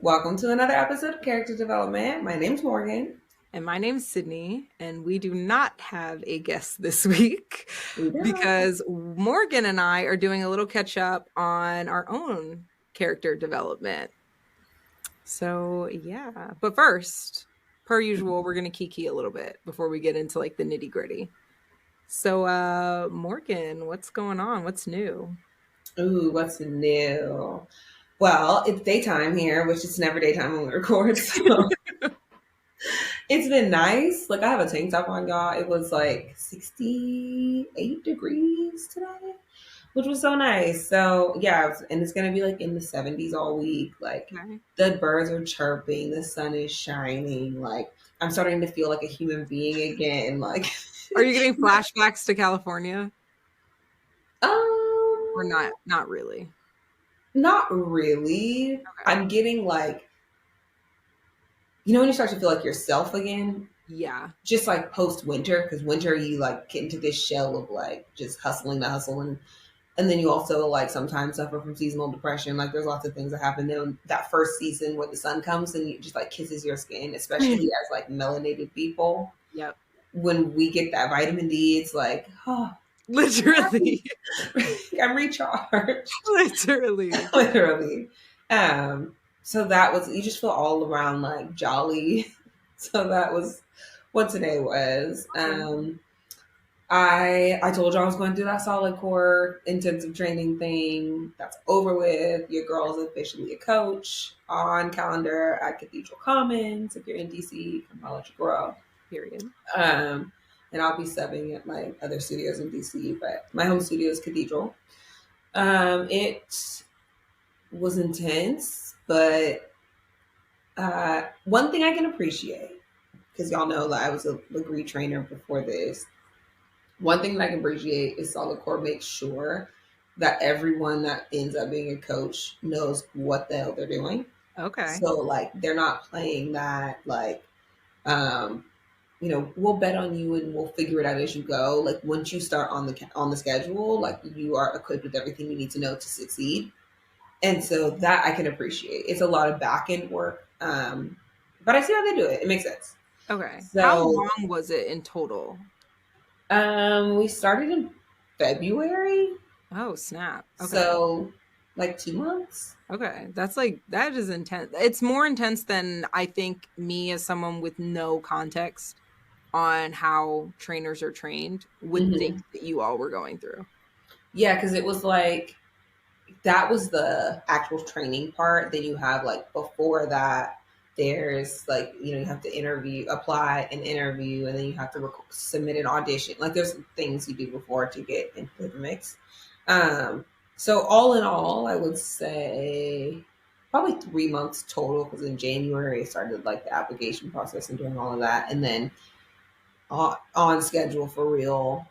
Welcome to another episode of Character Development. My name's Morgan. And my name's Sydney, and we do not have a guest this week We don't. because Morgan and I are doing a little catch up on our own character development. So, yeah. But first, per usual, we're going to kiki a little bit before we get into like the nitty gritty. So, Morgan, what's going on? What's new? Ooh, what's new? Well, it's daytime here, which is never daytime when we record. So it's been nice. Like I have a tank top on, y'all. It was like 68 degrees today, which was so nice. So yeah, and it's gonna be like in the 70s all week. Like Okay. the birds are chirping, the sun is shining. Like I'm starting to feel like a human being again. Like Are you getting flashbacks to California or um not? Not really. not really. Okay. I'm getting like, when you start to feel like yourself again, Yeah. just like post winter, because winter you like get into this shell of like just hustling to hustle, and then you also like sometimes suffer from seasonal depression. Like there's lots of things that happen then that first season when the sun comes and it just like kisses your skin, especially as like melanated people. Yep. When we get that vitamin D, it's like, oh, I'm Literally. happy. I'm recharged. Literally. Literally. Um, so that was, you just feel all around like jolly. So that was what today was. Okay. I told you I was going through that solid core intensive training thing. That's over with. Your girl's officially a coach on calendar at Cathedral Commons. If you're in DC, come holler at your girl. Period. Um, and I'll be subbing at my other studios in DC, but my home studio is Cathedral. It was intense, but one thing I can appreciate, because y'all know that I was a degree trainer before this. One thing that I can appreciate is Solid Core makes sure that everyone that ends up being a coach knows what the hell they're doing. Okay. So like they're not playing that like um we'll bet on you and we'll figure it out as you go. Like once you start on the schedule, like you are equipped with everything you need to know to succeed. And so that I can appreciate. It's a lot of back end work, but I see how they do it. It makes sense. Okay. How So long was it in total? we started in February, Oh, snap. Okay. so like 2 months. Okay. That is intense. It's more intense than I think me as someone with no context on how trainers are trained would think Hmm. that you all were going through. Yeah, because it was like that was the actual training part. Then you have like before that, there's like you have to interview, apply an interview, and then you have to submit an audition. Like there's things you do before to get into the mix. Um, so all in all, I would say probably 3 months total. Because in January I started like the application process and doing all of that, and then on schedule for real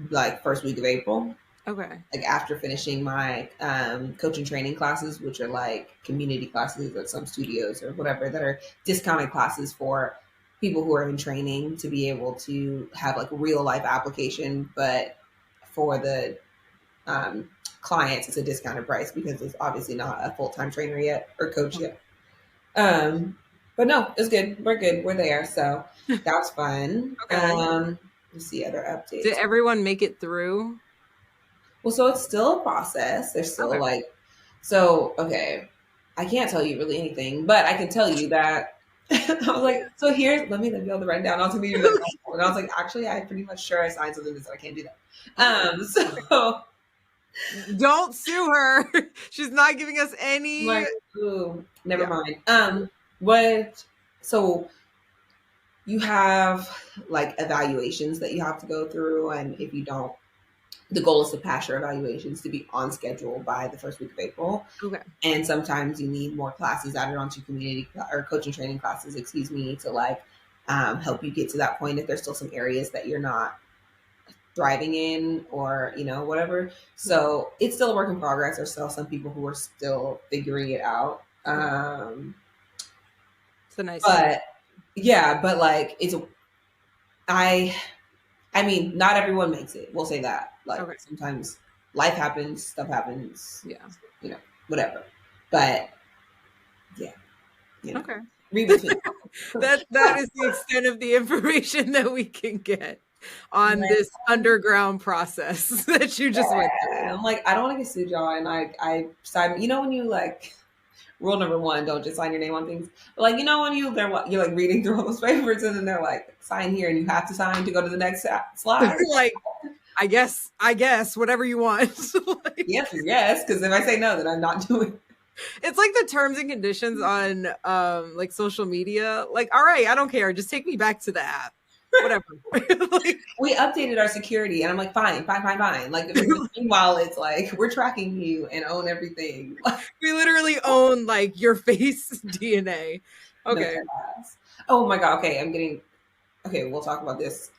like first week of April, Okay. like after finishing my coaching training classes, which are like community classes at some studios or whatever that are discounted classes for people who are in training to be able to have like real life application. But for the clients, it's a discounted price because it's obviously not a full time trainer yet or coach yet. But no, it's good. We're good. We're there. So that was fun. Okay. Let's see other Did updates. everyone make it through? Well, so it's still a process. There's still Okay. like, so, okay, I can't tell you really anything, but I can tell you that I was like, so here's, let me be able to write it down. I'll tell you that. And I was like, actually, I'm pretty much sure I signed something that said I can't do that. Okay. So Don't sue her. She's not giving us I'm any. like, ooh, never Yeah. mind. What, so you have like evaluations that you have to go through. And if you don't, the goal is to pass your evaluations to be on schedule by the first week of April. Okay. And sometimes you need more classes added onto community or coaching training classes, excuse me, to like help you get to that point if there's still some areas that you're not thriving in or whatever. Yeah. So it's still a work in progress. There's still some people who are still figuring it out. Okay. It's a nice small. But yeah, but like I I mean, not everyone makes it. We'll say that. Like Okay. sometimes life happens, stuff happens, Yeah. whatever. But Yeah, you know, Okay. read between. That is the extent of the information that we can get on Like, this underground process that you just went through. I'm like, I don't want to get sued, y'all. And I sign, when you like, rule number one, don't just sign your name on things. But like, when you're like reading through all those papers and then they're like, sign here and you have to sign to go to the next slide. Like, I guess, whatever you want. Like, Yes, yes. Because if I say no, then I'm not doing it. it's like the terms and conditions on like social media. Like, all right, I don't care. Just take me back to the app. Whatever. Like, We updated our security and I'm like, fine, fine, fine, fine. Like, meanwhile, it's like, we're tracking you and own everything. we literally own like your face DNA. No Okay. class. Oh my God. Okay. Okay. We'll talk about this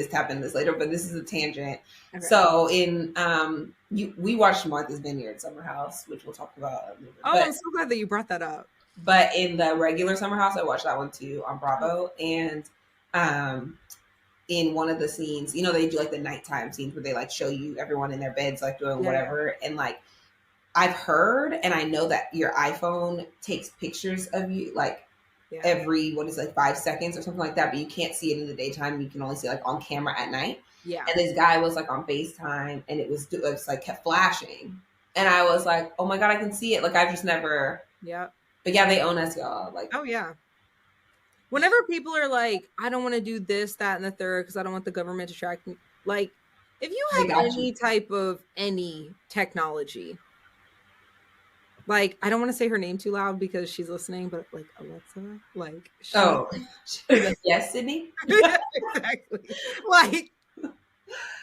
tap in this later, but this is a tangent. Okay. So we watched Martha's Vineyard Summer House, which we'll talk about a little bit. Oh, I'm so glad that you brought that up. But in the regular Summer House, I watched that one too on Bravo. And in one of the scenes, they do like the nighttime scenes where they like show you everyone in their beds, like doing whatever. And like, I've heard and I know that your iPhone takes pictures of you like every, 5 seconds or something like that, but you can't see it in the daytime. You can only see like on camera at night. Yeah. And this guy was like on FaceTime and it was like kept flashing. And I was like, oh my God, I can see it. Like, I've just never. Yeah. But yeah, they own us, y'all. Like, oh yeah. Whenever people are like, I don't want to do this, that, and the third because I don't want the government to track me. Like, if you have any type of any technology, like, I don't want to say her name too loud because she's listening, but like Alexa, like, yes, Sydney. Exactly. Like,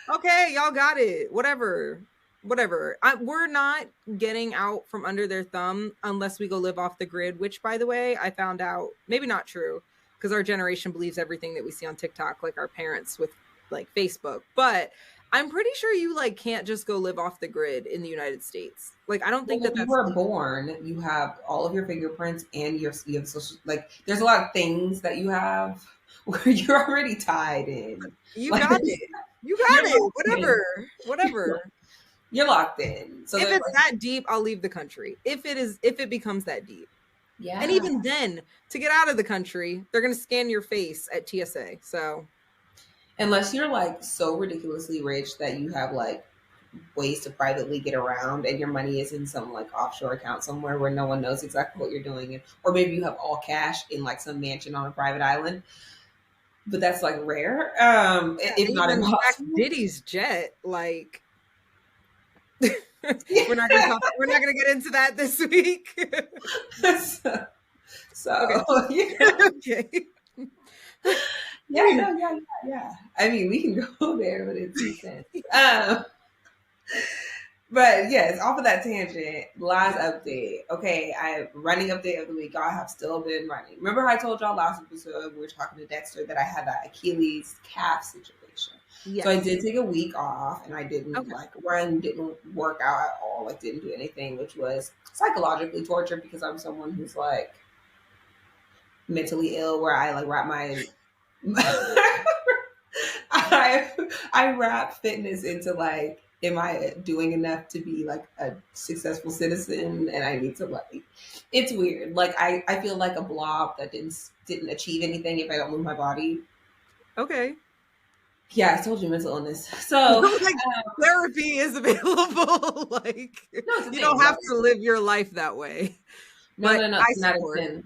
okay, y'all got it. Whatever. We're not getting out from under their thumb unless we go live off the grid, which, by the way, I found out maybe not true because our generation believes everything that we see on TikTok, like our parents with like Facebook. But I'm pretty sure you like can't just go live off the grid in the United States. Like, I don't think that you were born, you have all of your fingerprints and you have social, like, there's a lot of things that you have where you're already tied in. You like, got it. You got it. Whatever. You're locked in. So if it's that deep, I'll leave the country. If it becomes that deep. Yeah. And even then, to get out of the country, they're going to scan your face at TSA. So unless you're like so ridiculously rich that you have like ways to privately get around and your money is in some like offshore account somewhere where no one knows exactly what you're doing, or maybe you have all cash in like some mansion on a private island. But that's like rare. If not impossible. Diddy's jet, like we're not gonna get into that this week. so okay. Yeah. Okay. Yeah. I mean, we can go there, but it's intense. But yes, off of that tangent, last update. Okay, running update of the week. I have still been running. Remember how I told y'all last episode we were talking to Dexter that I had that Achilles calf situation. Yes. So I did take a week off and I didn't like run, didn't work out at all, like didn't do anything, which was psychologically torture because I'm someone who's like mentally ill where I like wrap my I wrap fitness into like, am I doing enough to be like a successful citizen? And I need to like, it's weird. Like I feel like a blob that didn't achieve anything if I don't move my body. Okay. Yeah, I told you mental illness. So like, therapy is available. Like, no, you don't have to live your life that way. No, 10 out of 10.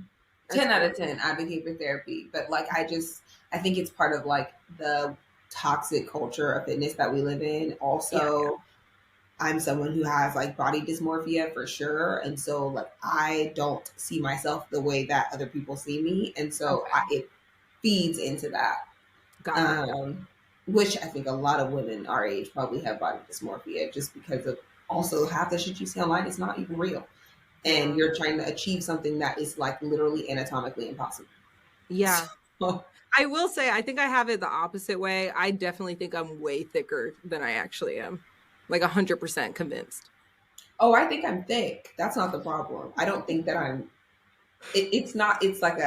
10 out of 10 advocate for therapy. But like, I think it's part of like the toxic culture of fitness that we live in. Also, I'm someone who has like body dysmorphia for sure. And so like, I don't see myself the way that other people see me. And so it feeds into that. Which I think a lot of women our age probably have body dysmorphia just because of also half the shit you see online is not even real. And you're trying to achieve something that is like literally anatomically impossible. Yeah. So, I will say, I think I have it the opposite way. I definitely think I'm way thicker than I actually am. Like 100% convinced. Oh, I think I'm thick. That's not the problem. I don't think that it's not, it's like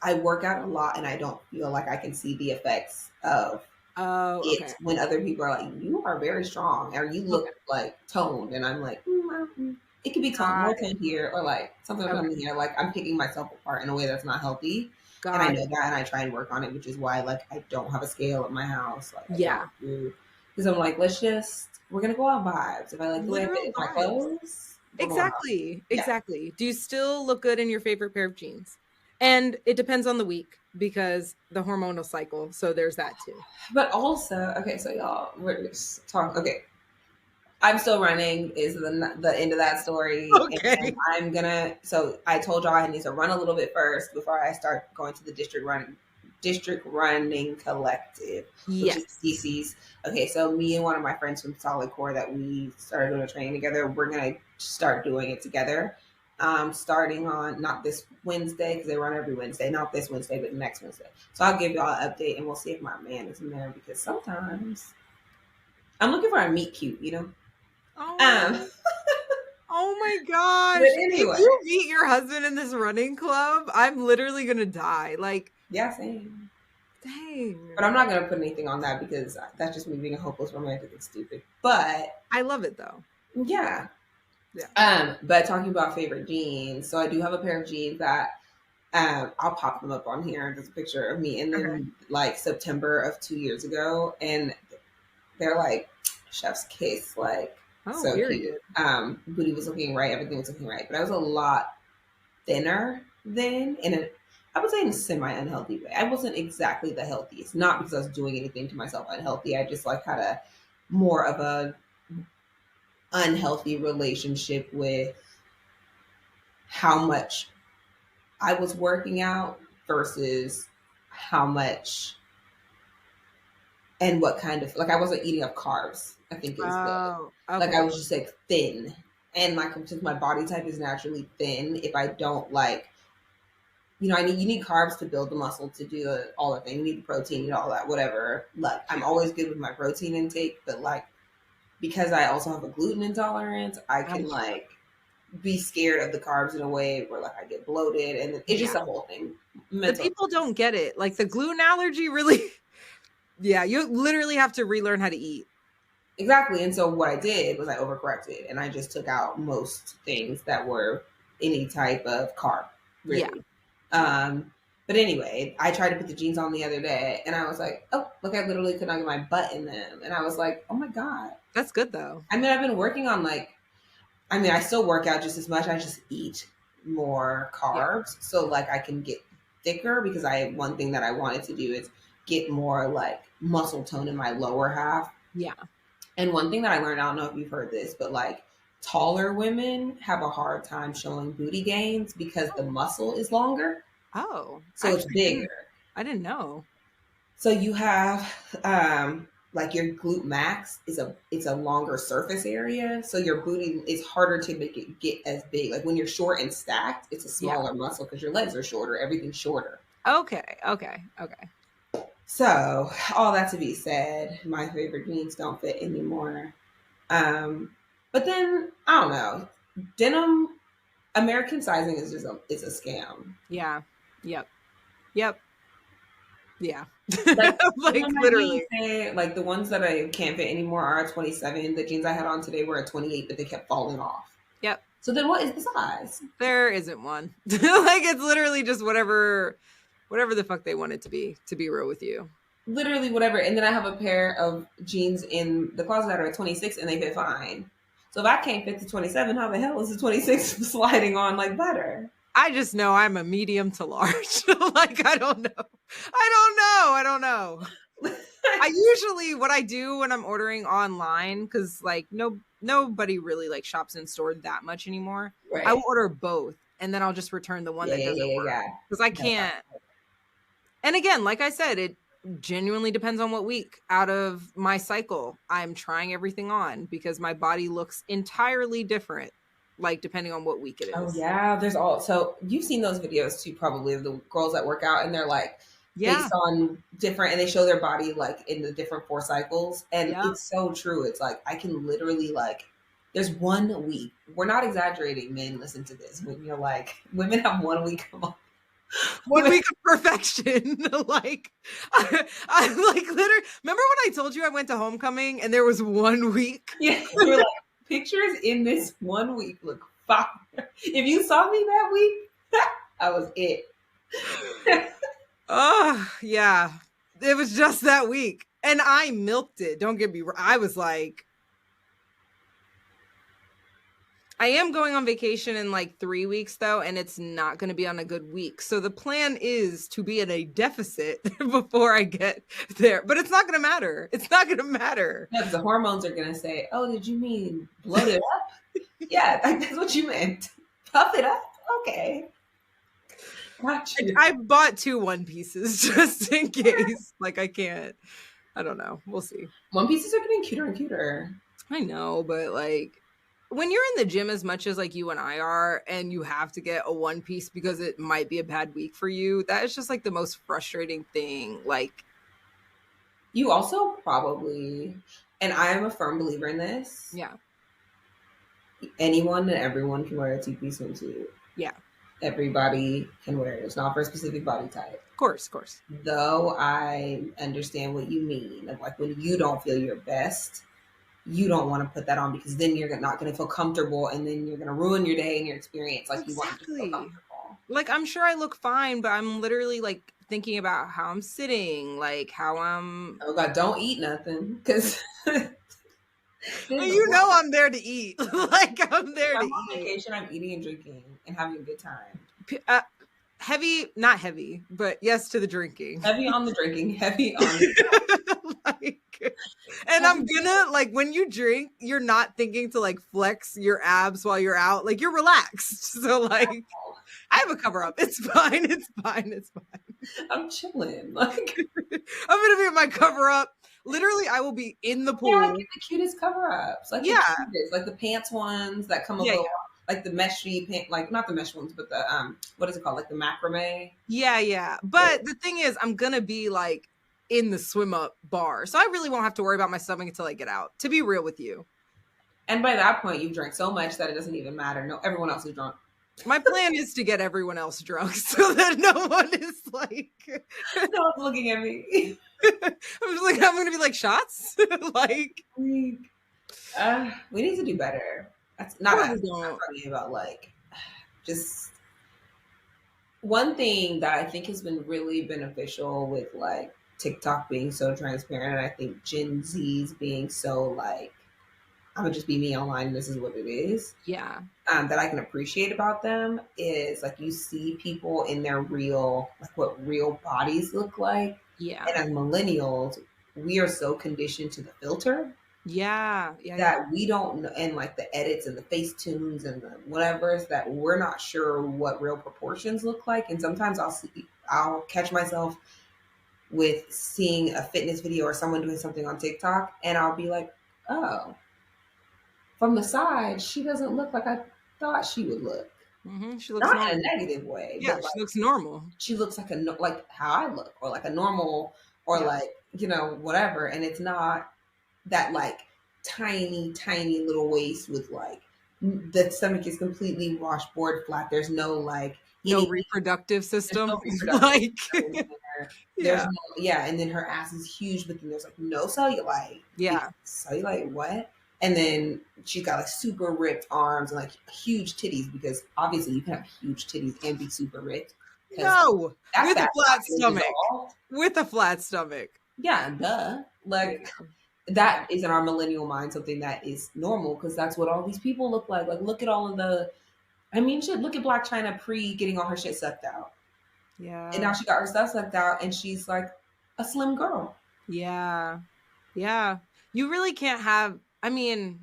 I work out a lot and I don't feel like I can see the effects of it when other people are like, you are very strong or you look like toned. And I'm like, it could be Got more it. toned here, or like something Okay. on here. Like I'm picking myself apart in a way that's not healthy, and I Got know it. that, and I try and work on it, which is why like I don't have a scale at my house. Like I Yeah. don't do, because I'm like, we're gonna go on vibes. If I like the way I fit Literal in my vibes. clothes, we're going out. Exactly. Yeah. Exactly. Do you still look good in your favorite pair of jeans? And it depends on the week because the hormonal cycle. So there's that too. But also, okay, so y'all, we're just talking. Okay, I'm still running is the end of that story, and Okay. I'm gonna. So I told y'all I need to run a little bit first before I start going to the district running collective, which is Yes. DC's. Okay, so me and one of my friends from Solid Core that we started doing a training together, we're gonna start doing it together. Starting on not this Wednesday because they run every Wednesday, not this Wednesday, but next Wednesday. So I'll give y'all an update and we'll see if my man is in there because sometimes I'm looking for a meet cute, you know. Um, Oh, oh my but gosh. If anyway, you meet your husband in this running club, I'm literally going to die. Like, yeah, same. But dang. I'm not gonna put anything on that because that's just me being a hopeless romantic and stupid. But I love it though. yeah. Yeah. But talking about favorite jeans, so I do have a pair of jeans that I'll pop them up on here. There's a picture of me in Okay. them like September of 2 years ago, and they're like chef's kiss, like Oh, so cute. period. Booty was looking right, everything was looking right, but I was a lot thinner then I would say in a semi unhealthy way. I wasn't exactly the healthiest, not because I was doing anything to myself unhealthy. I just like had a more of a unhealthy relationship with how much I was working out versus how much and what kind of like I wasn't eating up carbs, I think is the Oh, like I okay. was just like thin. And like since my body type is naturally thin, if I don't like you need carbs to build the muscle to do all the things. You need the protein, you need all that, whatever. Like I'm always good with my protein intake, but like because I also have a gluten intolerance, I Oh, can like be scared of the carbs in a way where like I get bloated, and it's just yeah. a whole thing. The Mental. people don't get it. Like the gluten allergy really, yeah, you literally have to relearn how to eat. Exactly. And so what I did was I overcorrected and I just took out most things that were any type of carb, Yeah. really. Yeah. But anyway, I tried to put the jeans on the other day and I was like, oh, look, I literally could not get my butt in them. And I was like, oh my God. That's good though. I mean, I've been working on like, I mean, I still work out just as much. I just eat more Yeah. carbs. So like I can get thicker because one thing that I wanted to do is get more like muscle tone in my lower half. Yeah. And one thing that I learned, I don't know if you've heard this, but like taller women have a hard time showing booty gains because the muscle is longer. Oh, I So it's actually didn't. bigger. I didn't know. So you have like your glute max is it's a longer surface area. So your booty is harder to make it get as big. Like when you're short and stacked, it's a Yeah. smaller muscle because your legs are shorter, everything's shorter. Okay. Okay. Okay. So all that to be said, my favorite jeans don't fit anymore. But then I don't know. Denim American sizing is just it's a scam. Yeah. Yep. Yep. Yeah. Like some Like of my jeans literally. say like the ones that I can't fit anymore are a 27. The jeans I had on today were a 28, but they kept falling off. Yep. So then what is the size? There isn't one. Like it's literally just whatever the fuck they want it to be real with you. Literally whatever. And then I have a pair of jeans in the closet that are a 26 and they fit fine. So if I can't fit the 27, how the hell is the 26 sliding on like butter? I just know I'm a medium to large. Like I don't know. I don't know. I usually what I do when I'm ordering online cuz like nobody really like shops in store that much anymore. I will Right. order both and then I'll just return the one Yeah, that yeah, doesn't yeah, work yeah. cuz I That's can't. And again, like I said, it genuinely depends on what week out of my cycle I'm trying everything on because my body looks entirely different like depending on what week it oh is. yeah, there's all so you've seen those videos too, probably of the girls that work out and they're like Yeah. based on different and they show their body like in the different 4 cycles. And Yeah. it's so true. It's like I can literally like there's 1 week. We're not exaggerating, men listen to this. When you're like women have 1 week a month. 1 week of perfection. Like I like literally remember when I told you I went to homecoming and there was 1 week? Yeah, you're like pictures in this 1 week look fire. If you saw me that week, I was it. Oh, yeah. It was just that week. And I milked it. Don't get me wrong. I was like, I am going on vacation in like 3 weeks though, and it's not going to be on a good week. So the plan is to be in a deficit before I get there. But it's not going to matter. It's not going to matter. Yeah, 'cause the hormones are gonna say, "Oh, did you mean bloat it up?" Yeah, that's what you meant. Puff it up. Okay, got you. I bought 2 1 pieces just in case. Like, I can't. I don't know. We'll see. One pieces are getting cuter and cuter. I know, but like when you're in the gym as much as like you and I are, and you have to get a 1 piece because it might be a bad week for you, that is just like the most frustrating thing. Like, You also probably, and I am a firm believer in this. yeah, Anyone and everyone can wear a two-piece swimsuit. yeah, Everybody can wear it. It's not for a specific body type. of course. Though I understand what you mean. Of like when you don't feel your best, you don't want to put that on because then you're not going to feel comfortable and then you're going to ruin your day and your experience. Like you want to just feel Exactly. comfortable. Like, I'm sure I look fine, but I'm literally like thinking about how I'm sitting, like how I'm. Oh God, don't eat nothing because You know, I'm there to eat. Like, I'm there I'm to on eat. vacation. I'm eating and drinking and having a good time. Heavy, not heavy, but yes to the drinking. Heavy on the drinking, heavy on the Like, and I'm gonna like when you drink, you're not thinking to like flex your abs while you're out. Like, you're relaxed. So like, I have a cover up. It's fine. It's fine. It's fine. I'm chilling. Like I'm gonna be in my cover up. Literally, I will be in the pool. yeah, get the cutest cover ups. Like Yeah. the cutest, like the pants ones that come a Yeah, little like the meshy pant, like not the mesh ones, but the what is it called? Like the macrame. yeah. But the thing is, I'm gonna be like in the swim up bar, so I really won't have to worry about my stomach until I get out. To be real with you. And by that point, you've drank so much that it doesn't even matter. No, everyone else is drunk. My plan is to get everyone else drunk so that no one is like, No one's looking at me. I'm just like, I'm gonna be like, shots? Like, we need to do better. That's not probably us. I'm don't. talking about like just one thing that I think has been really beneficial with like TikTok being so transparent, and I think Gen Z's being so like, I'm gonna just be me online. And this is what it is. Yeah. That I can appreciate about them is like you see people in their real, like what real bodies look like. Yeah. And as millennials, we are so conditioned to the filter Yeah. that we don't know, and like the edits and the face tunes and the whatever's that we're not sure what real proportions look like. And sometimes I'll catch myself with seeing a fitness video or someone doing something on TikTok, and I'll be like, oh, from the side, she doesn't look like I thought she would look. She looks Not normal. in a negative way, Yeah, but like she looks normal. she looks like like how I look, or like a normal, or Yeah. like whatever. And it's not that like tiny little waist with like the stomach is completely washboard flat. There's no like No reproductive system. no reproductive Like, system in there. There's yeah. and then her ass is huge, but then there's like no cellulite. Yeah. Cellulite what? And then she's got like super ripped arms and like huge titties, because obviously you can have huge titties and be super ripped. No, with a flat stomach. Dissolved. With a flat stomach. Yeah, duh. Like that is in our millennial mind something that is normal, because that's what all these people look like. Like, look at all of the. I mean, shit. Look at Black China pre getting all her shit sucked out. Yeah. And now she got her stuff sucked out, and she's like a slim girl. Yeah. You really can't have. I mean,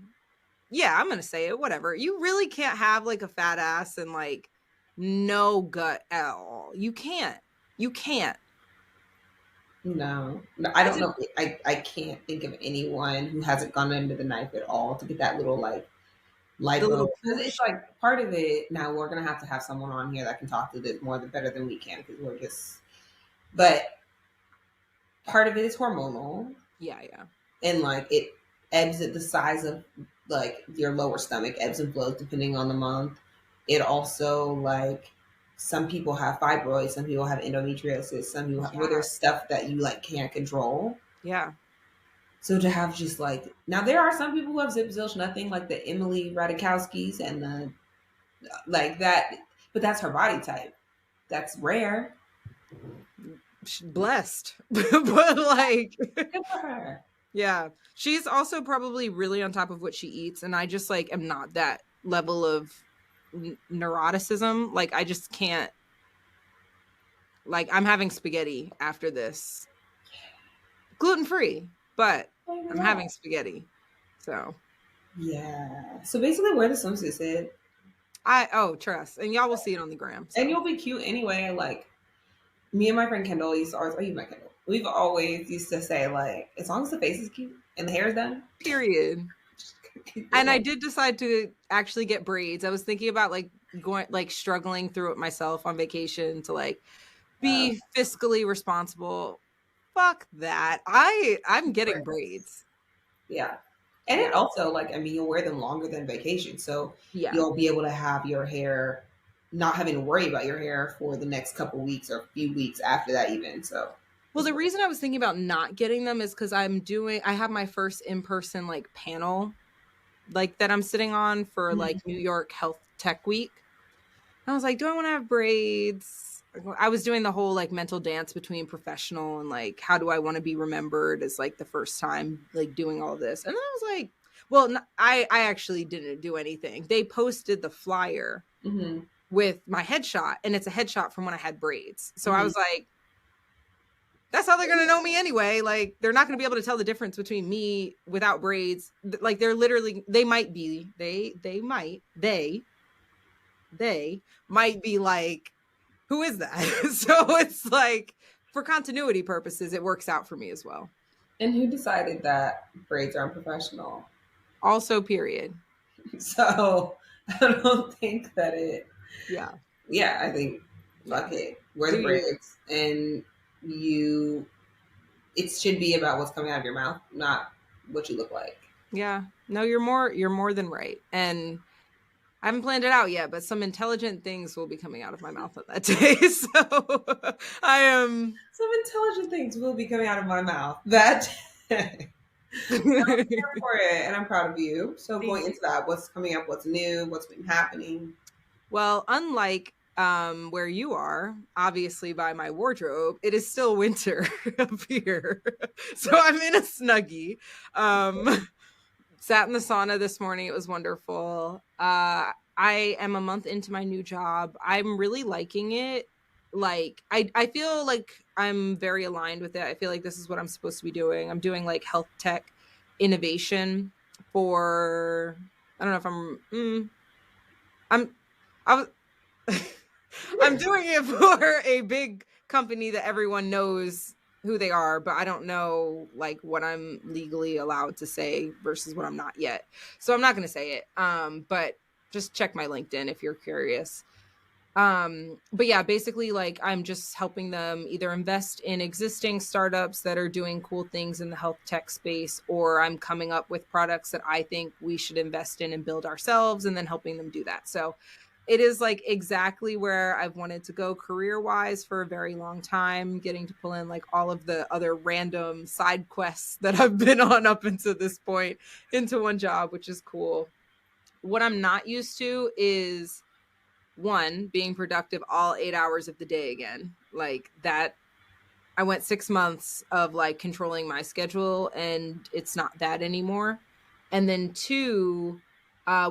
yeah, I'm gonna say it. Whatever. You really can't have like a fat ass and like no gut at all. You can't. No, I don't know. I can't think of anyone who hasn't gone under the knife at all to get that little like lipo. Because it's like part of it. Now we're gonna have to have someone on here that can talk to this more better than we can, because we're just. But part of it is hormonal. Yeah. And like it ebbs at the size of like your lower stomach, ebbs and flows depending on the month. It also like some people have fibroids, some people have endometriosis, some people have where there's stuff that you like can't control. Yeah. So to have just like, now there are some people who have zip zilch nothing, like the Emily Ratajkowskis and the like that, but that's her body type. That's rare. Blessed. But like, Good for her. yeah, she's also probably really on top of what she eats, and I just like am not that level of neuroticism. Like, I just can't. Like, I'm having spaghetti after this, gluten free, but Like I'm that. having spaghetti. So Yeah. So basically, wear the swimsuit, Sid, trust, and y'all will see it on the gram. and So you'll be cute anyway. Like me and my friend Kendall used to always. Oh, you met Kendall. We've always used to say like, as long as the face is cute and the hair is done, period. keep it And I like. did decide to actually get braids. I was thinking about like going like struggling through it myself on vacation to like be fiscally responsible. Fuck that. I'm getting braids. Yeah. And it Yeah. also, like, I mean, you'll wear them longer than vacation. So Yeah. you'll be able to have your hair, not having to worry about your hair for the next couple weeks or a few weeks after that, even. So Well, the reason I was thinking about not getting them is because I have my first in-person like panel like that I'm sitting on for like Mhm. New York Health Tech Week. I was like, do I want to have braids? I was doing the whole like mental dance between professional and like how do I want to be remembered as like the first time like doing all this. And I was like, well, I actually didn't do anything. They posted the flyer Mhm. with my headshot and it's a headshot from when I had braids. So I Mhm. was like, that's how they're going to know me anyway. Like they're not going to be able to tell the difference between me without braids. Like they're literally they might be like, who is that? So it's like for continuity purposes, it works out for me as well. And who decided that braids are unprofessional? Also, period. So I don't think that it, Yeah. yeah, I think, Yeah. fuck it. Wear Do the you? braids. And you, it should be about what's coming out of your mouth, not what you look like. Yeah. No, you're more than right. And I haven't planned it out yet, but some intelligent things will be coming out of my mouth on that day. So I am Some intelligent things will be coming out of my mouth. That I'm here for it, and I'm proud of you. So going Thank you. into that, what's coming up? What's new? What's been happening? Well, unlike where you are, obviously by my wardrobe, it is still winter up here. So I'm in a snuggie. Um Sat in the sauna this morning. It was wonderful. I am a month into my new job. I'm really liking it. Like I feel like I'm very aligned with it. I feel like this is what I'm supposed to be doing. I'm doing like health tech innovation for I don't know if I'm I was I'm doing it for a big company that everyone knows who they are, but I don't know like what I'm legally allowed to say versus what I'm not yet. So I'm not going to say it. But just check my LinkedIn if you're curious. But yeah, basically like I'm just helping them either invest in existing startups that are doing cool things in the health tech space, or I'm coming up with products that I think we should invest in and build ourselves and then helping them do that. So it is like exactly where I've wanted to go career wise for a very long time, getting to pull in like all of the other random side quests that I've been on up until this point into one job, which is cool. What I'm not used to is one, being productive all 8 hours of the day again. Like that, I went 6 months of like controlling my schedule and it's not that anymore. And then two,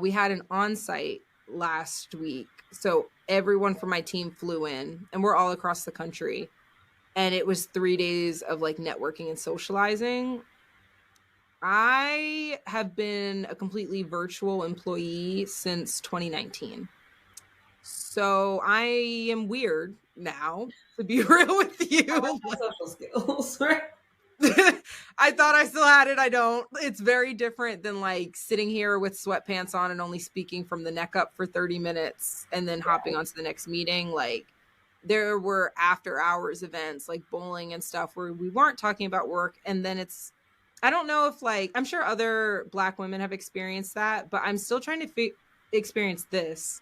we had an on site last week. So everyone from my team flew in and we're all across the country. And it was 3 days of like networking and socializing. I have been a completely virtual employee since 2019. So I am weird now, to be real with I like you. my social skills, right? I thought I still had it. I don't. It's very different than like sitting here with sweatpants on and only speaking from the neck up for 30 minutes and then hopping onto the next meeting. Like there were after hours events like bowling and stuff where we weren't talking about work. And then I don't know if like, I'm sure other Black women have experienced that, but I'm still trying to experience this.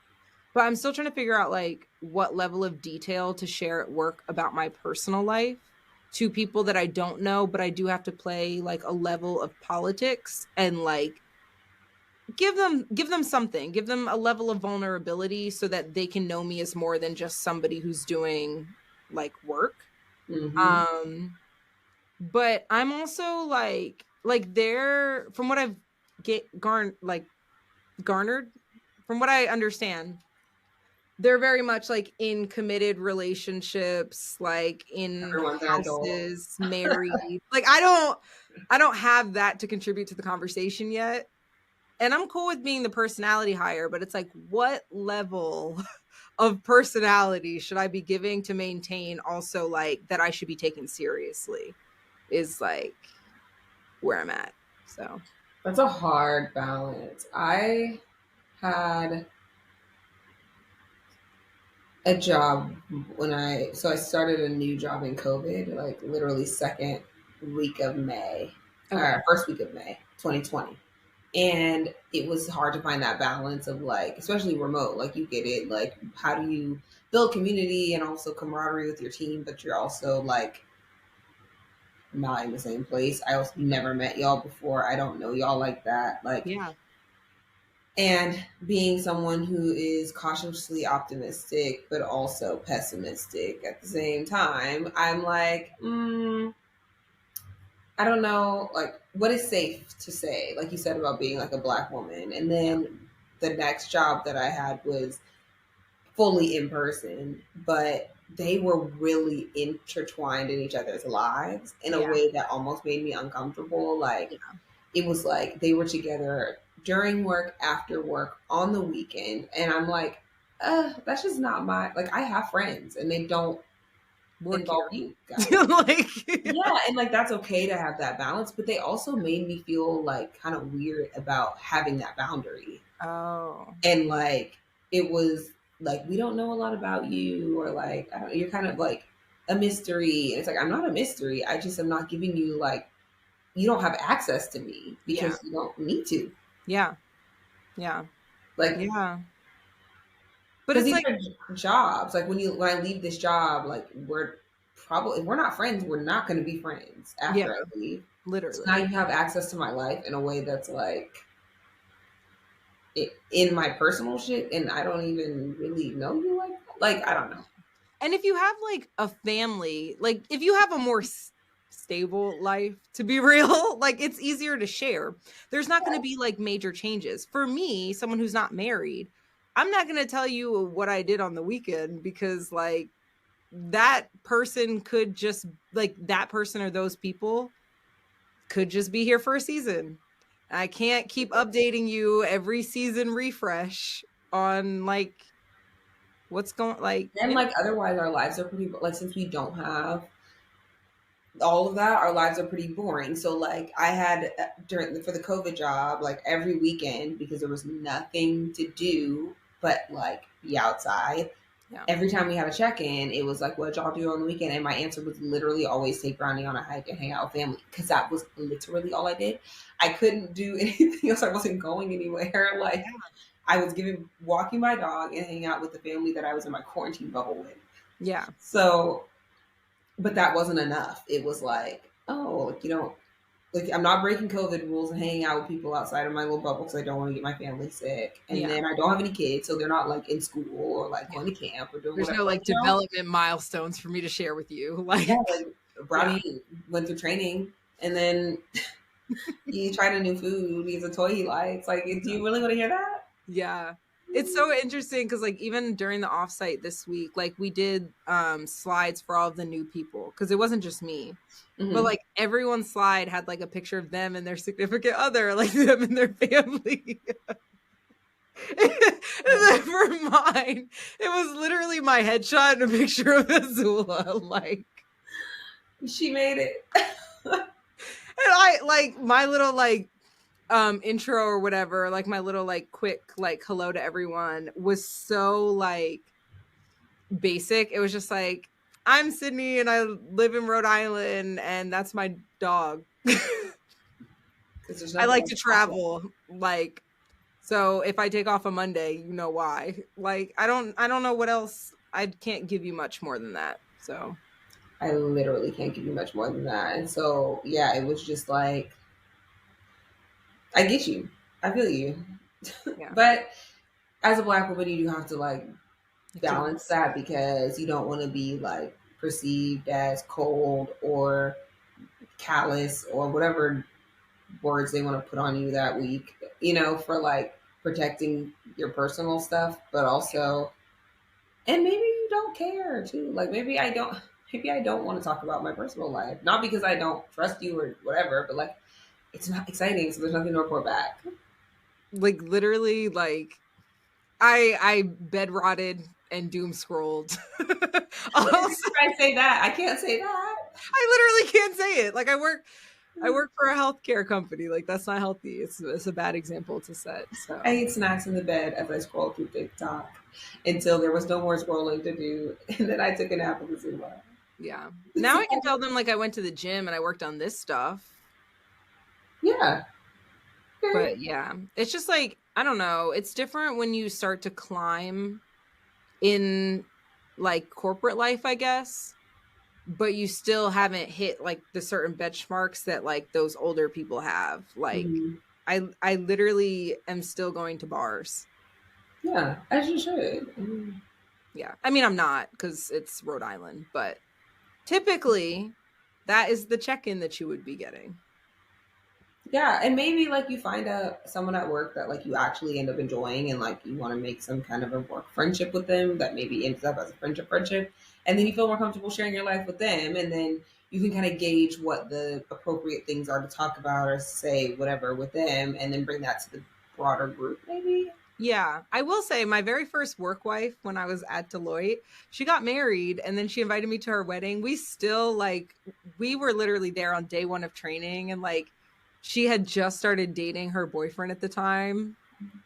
But I'm still trying to figure out like what level of detail to share at work about my personal life. to people that I don't know, but I do have to play like a level of politics and like give them something, give them a level of vulnerability so that they can know me as more than just somebody who's doing like work. Mm-hmm. Um but I'm also like they're from what I've garnered from what I understand, they're very much like in committed relationships, like in Everyone's an adult. houses, married. Like I don't have that to contribute to the conversation yet. And I'm cool with being the personality hire, but it's like what level of personality should I be giving to maintain also like that I should be taken seriously is like where I'm at. So, That's a hard balance. I had a job I started a new job in COVID, like literally second week of May, okay. or first week of May, 2020. And it was hard to find that balance of like, especially remote, like you get it, like how do you build community and also camaraderie with your team, but you're also like not in the same place. I also never met y'all before. I don't know y'all like that. Like, Yeah. and being someone who is cautiously optimistic but also pessimistic at the same time, I'm like, I don't know, like what is safe to say, like you said about being like a black woman. And Yeah. then the next job that I had was fully in person, but they were really intertwined in each other's lives in a Yeah. way that almost made me uncomfortable. Like Yeah. it was like they were together during work, after work, on the weekend, and I'm like, that's just not my, like I have friends and they don't Work involve here. you guys. Like yeah. Yeah, and like that's okay to have that balance, but they also made me feel like kind of weird about having that boundary. Oh. And like it was like we don't know a lot about you, or like I don't know, you're kind of like a mystery. And it's like I'm not a mystery. I just am not giving you like you don't have access to me Yeah. because you don't need to. Yeah. Yeah. Like Yeah. But because it's these like are jobs. Like when I leave this job, like we're probably if we're not friends, we're not going to be friends yeah, after I leave. So now literally. you have access to my life in a way that's like in my personal shit, and I don't even really know you like that. Like I don't know. And if you have like a family, like if you have a more stable life, to be real, like it's easier to share. There's not going to be like major changes. For me, someone who's not married, I'm not going to tell you what I did on the weekend because like that person could just like that person or those people could just be here for a season. I can't keep updating you every season refresh on like what's going like And like otherwise, our lives are pretty like since we don't have all of that, our lives are pretty boring. So like I had during for the COVID job, like every weekend because there was nothing to do but like be outside. yeah. Every time we had a check in, it was like, "What y'all do on the weekend?" And my answer was literally always take Brownie on a hike and hang out with family because that was literally all I did. I couldn't do anything else. I wasn't going anywhere. Like I was giving walking my dog and hanging out with the family that I was in my quarantine bubble with. Yeah. So but that wasn't enough. It was like, oh, like, you know, like I'm not breaking COVID rules and hanging out with people outside of my little bubble because I don't want to get my family sick. And Yeah. then I don't have any kids, so they're not like in school or like Yeah. going to camp or doing There's whatever. no Like, like you know, development milestones for me to share with you. yeah, Like, like yeah. Brownie went through training and then he tried a new food. He has a toy he likes. Like, do you really want to hear that? Yeah. It's so interesting because like even during the offsite this week, like we did slides for all of the new people because it wasn't just me. But Mm-hmm. like everyone's slide had like a picture of them and their significant other, like them and their family. And then for mine, it was literally my headshot and a picture of Azula. Like, She made it. and I like my little like intro or whatever, like my little like quick like hello to everyone was so like basic. It was just like, I'm Sydney and I live in Rhode Island and that's my dog. Because there's I nothing like else to to talk about. travel. Like, so if I take off a Monday, you know why. Like, I don't know what else. I can't give you much more than that. So I literally can't give you much more than that. And so, yeah, it was just like, I get you. I feel you. Yeah. But as a black woman, you do have to like You have to be balance that because you don't want to be like perceived as cold or callous or whatever words they want to put on you that week, for like protecting your personal stuff, but also, and maybe you don't care too. Like maybe I don't want to talk about my personal life. Not because I don't trust you or whatever, but like it's not exciting, so there's nothing to report back. like literally like I bed rotted and doom scrolled. Also, I say that. I can't say that. I literally can't say it. Like I work for a healthcare company. Like that's not healthy. It's a bad example to set. I So ate snacks in the bed as I scrolled through TikTok until there was no more scrolling to do, and then I took a nap with Zuma. yeah. Now I can tell them like I went to the gym and I worked on this stuff. Yeah. Okay. But yeah, it's just like I don't know. It's different when you start to climb in like corporate life, I guess, but you still haven't hit like the certain benchmarks that like those older people have. Like Mhm. I literally am still going to bars. Yeah, as you should. Mhm. Yeah. I mean, I'm not because it's Rhode Island, but typically that is the check-in that you would be getting. Yeah, and maybe like you find someone at work that like you actually end up enjoying, and like you want to make some kind of a work friendship with them that maybe ends up as a friendship, and then you feel more comfortable sharing your life with them, and then you can kind of gauge what the appropriate things are to talk about or say whatever with them, and then bring that to the broader group, maybe. Yeah, I will say my very first work wife when I was at Deloitte, she got married and then she invited me to her wedding. We still like we were literally there on day 1 of training and like she had just started dating her boyfriend at the time.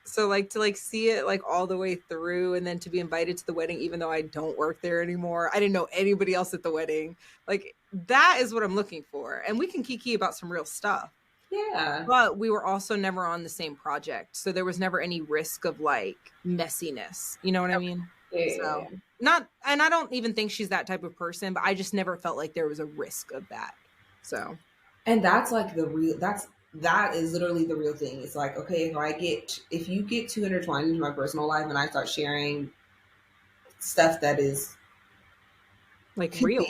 So like to like see it like all the way through and then to be invited to the wedding even though I don't work there anymore. I didn't know anybody else at the wedding. Like that is what I'm looking for. And we can kiki about some real stuff. Yeah, But we were also never on the same project. So there was never any risk of like messiness. You know what I mean? yeah, yeah, So, yeah. not, and I don't even think she's that type of person, but I just never felt like there was a risk of that. So, And that's like the real. That is literally the real thing. It's like, okay, if you get too intertwined into my personal life and I start sharing stuff that like could be real.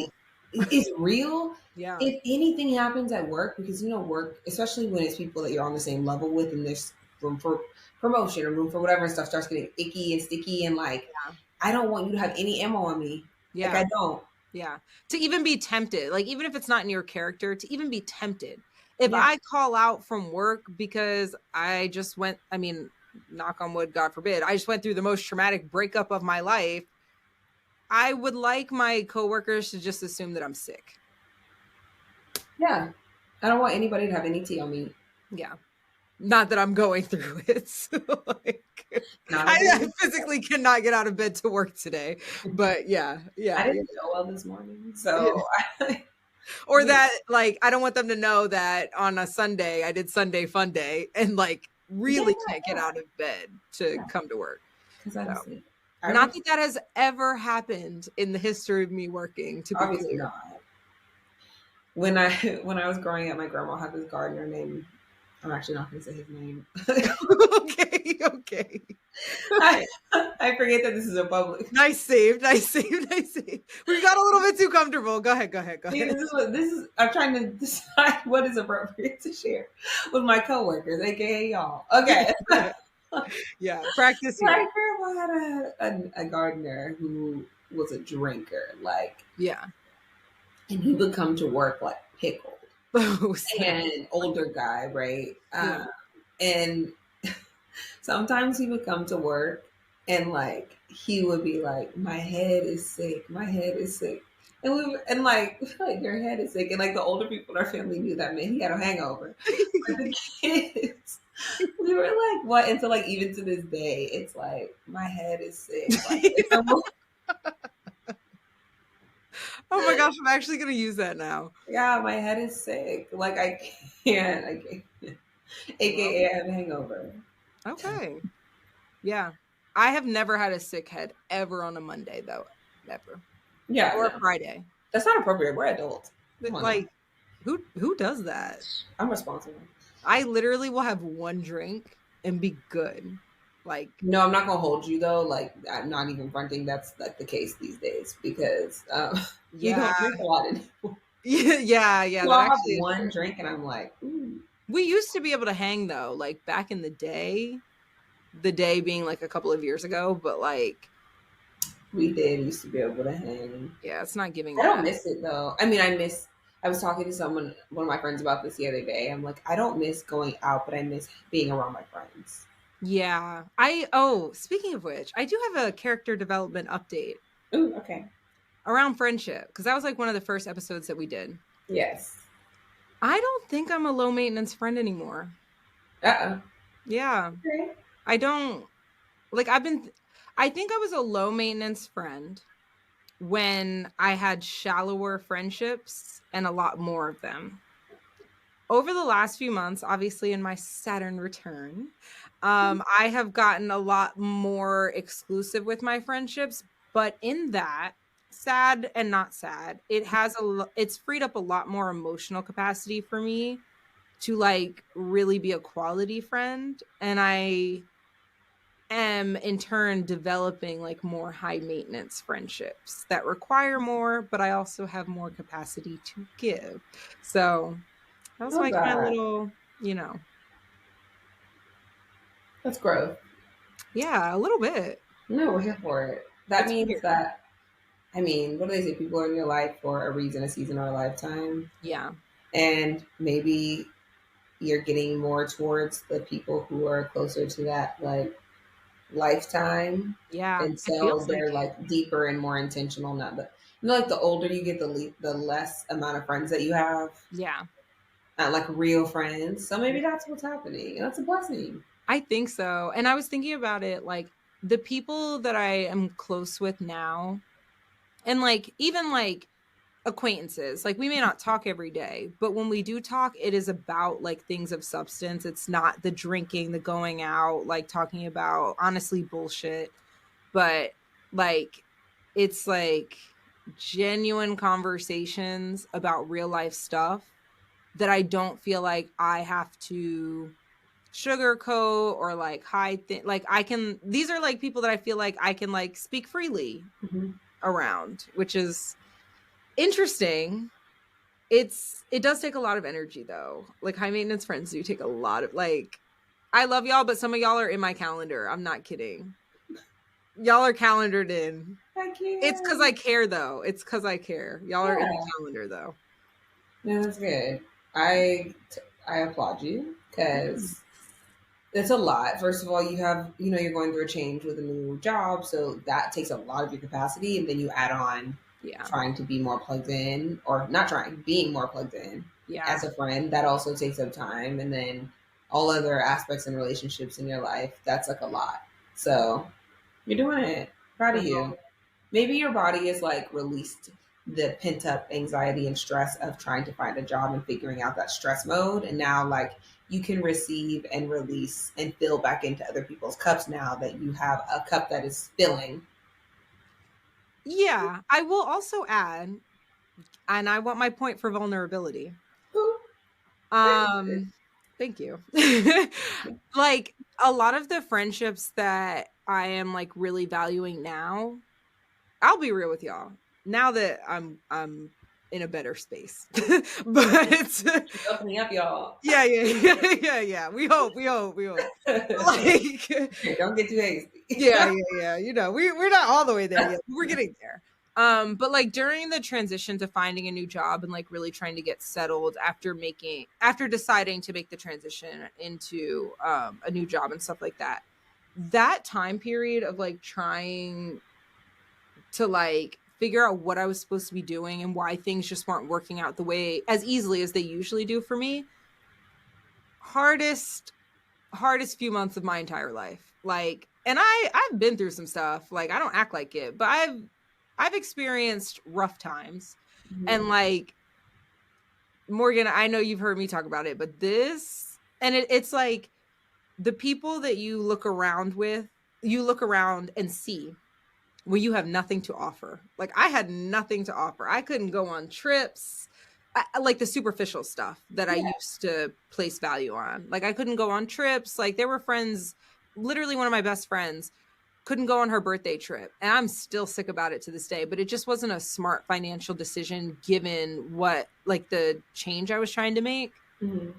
is real. Yeah. If anything happens at work, because work, especially when it's people that you're on the same level with, and there's room for promotion or room for whatever, and stuff starts getting icky and sticky, and like, I don't want you to have any ammo on me. Like, Yeah. I don't. Yeah. To even be tempted, like even if it's not in your character, to even be tempted. If Yeah, I call out from work because I just went, I mean, knock on wood, God forbid, I just went through the most traumatic breakup of my life, I would like my coworkers to just assume that I'm sick. yeah. I don't want anybody to have any tea on me. Yeah. Not that I'm going through it. So, like, Not a I day. physically cannot get out of bed to work today. But yeah, I yeah, yeah. didn't feel well this morning, Yeah. so Or that, like, I don't want them to know that on a Sunday I did Sunday fun day and like yeah, really can't get yeah, out of bed to yeah. come to work. Because I So, was like, I not was that that has ever happened in the history of me working, to be obviously clear. not. When I was growing up, my grandma had this gardener named. I'm actually not going to say his name. Okay, okay. I I forget that this is a public. Nice save, nice save, nice save. We got a little bit too comfortable. Go ahead, go ahead, go See, ahead. this is. I'm trying to decide what is appropriate to share with my coworkers, aka y'all. Okay. Yeah, practice here. My grandma had a gardener who was a drinker, like, Yeah. and he would come to work like pickled, Oh, snap. and older guy, right? Yeah. And sometimes he would come to work and like he would be like, "My head is sick. My head is sick." And like your head is sick. And like the older people in our family knew that meant he had a hangover. But the kids, we were like, what? And so like even to this day, it's like my head is sick. Like it's almost, Oh my gosh, I'm actually gonna use that now. yeah, my head is sick. Like I can't. Well, AKA I have a hangover. okay. Yeah. I have never had a sick head ever on a Monday though. Never. Yeah, Or a no. Friday. That's not appropriate. We're adults. Come on now. Like, who does that? I'm responsible. I literally will have one drink and be good. Like, No, I'm not gonna hold you though. Like, I'm not even fronting. That's like the case these days because you yeah, don't drink a lot anymore. yeah, yeah. So That I'll have actually is one true. drink and I'm like, ooh. We used to be able to hang though, like back in the day being like a couple of years ago, but like, We did used to be able to hang. yeah, it's not giving I don't that. miss it though. I mean, I miss. I was talking to someone, one of my friends, about this the other day. I'm like, I don't miss going out, but I miss being around my friends. Yeah. Speaking of which, I do have a character development update Ooh, okay. around friendship because that was like one of the first episodes that we did. Yes. I don't think I'm a low maintenance friend anymore. Uh. Yeah. Okay. I don't like I think I was a low maintenance friend when I had shallower friendships and a lot more of them. Over the last few months, obviously in my Saturn return, I have gotten a lot more exclusive with my friendships. But in that, sad and not sad, it's freed up a lot more emotional capacity for me to like really be a quality friend, and I am in turn developing like more high maintenance friendships that require more, but I also have more capacity to give. So that was Love like my that. little, you know, That's growth. yeah, a little bit. No, we're here for it. That It's means weird. that, I mean, what do they say? People are in your life for a reason, a season, or a lifetime. Yeah. And maybe you're getting more towards the people who are closer to that, like, lifetime. Yeah. And It so feels like they're it. like deeper and more intentional. Not the, like the older you get, the less amount of friends that you have, Yeah. not like real friends. So maybe that's what's happening. And that's a blessing. I think so. And I was thinking about it like the people that I am close with now, and like even like acquaintances. Like we may not talk every day, but when we do talk, it is about like things of substance. It's not the drinking, the going out, like talking about honestly bullshit, but like it's like genuine conversations about real life stuff that I don't feel like I have to sugarcoat or like hide like I can, these are like people that I feel like I can like speak freely Mm-hmm. around, which is interesting. It does take a lot of energy though. Like high maintenance friends do take a lot of like, I love y'all, but some of y'all are in my calendar. I'm not kidding. Y'all are calendared in. I It's cuz I can. care though. It's cuz I care. Y'all are in the Yeah. calendar though. No, that's good. I applaud you because it's a lot. First of all, you have, you're going through a change with a new job, so that takes a lot of your capacity, and then you add on Yeah. trying to be more plugged in, or not trying, being more plugged in Yeah. as a friend. That also takes up time, and then all other aspects and relationships in your life. That's like a lot. So you're doing it. Proud of Well, you. Maybe your body is like released the pent up anxiety and stress of trying to find a job and figuring out that stress mode. And now, like, you can receive and release and fill back into other people's cups now that you have a cup that is filling. yeah, I will also add, and I want my point for vulnerability. Ooh, Um thank you. Like a lot of the friendships that I am like really valuing now, I'll be real with y'all. Now that I'm in a better space. But keep opening up, y'all. yeah, yeah, yeah, yeah, yeah. We hope. Like Don't get too hasty. yeah, yeah, yeah. You know, we're not all the way there yet. We're getting there. But like during the transition to finding a new job and like really trying to get settled after deciding to make the transition into a new job and stuff like that, that time period of like trying to like figure out what I was supposed to be doing and why things just weren't working out the way as easily as they usually do for me, hardest few months of my entire life. Like, and I've been through some stuff. Like, I don't act like it, but I've experienced rough times. And Mhm. like Morgan, I know you've heard me talk about it, but this and it's like the people that you look around and see when you have nothing to offer. Like I had nothing to offer. I couldn't go on trips. Like the superficial stuff that I Yeah. used to place value on. Like I couldn't go on trips. Like there were friends, literally one of my best friends couldn't go on her birthday trip. And I'm still sick about it to this day, but it just wasn't a smart financial decision given what like the change I was trying to make. Mm-hmm.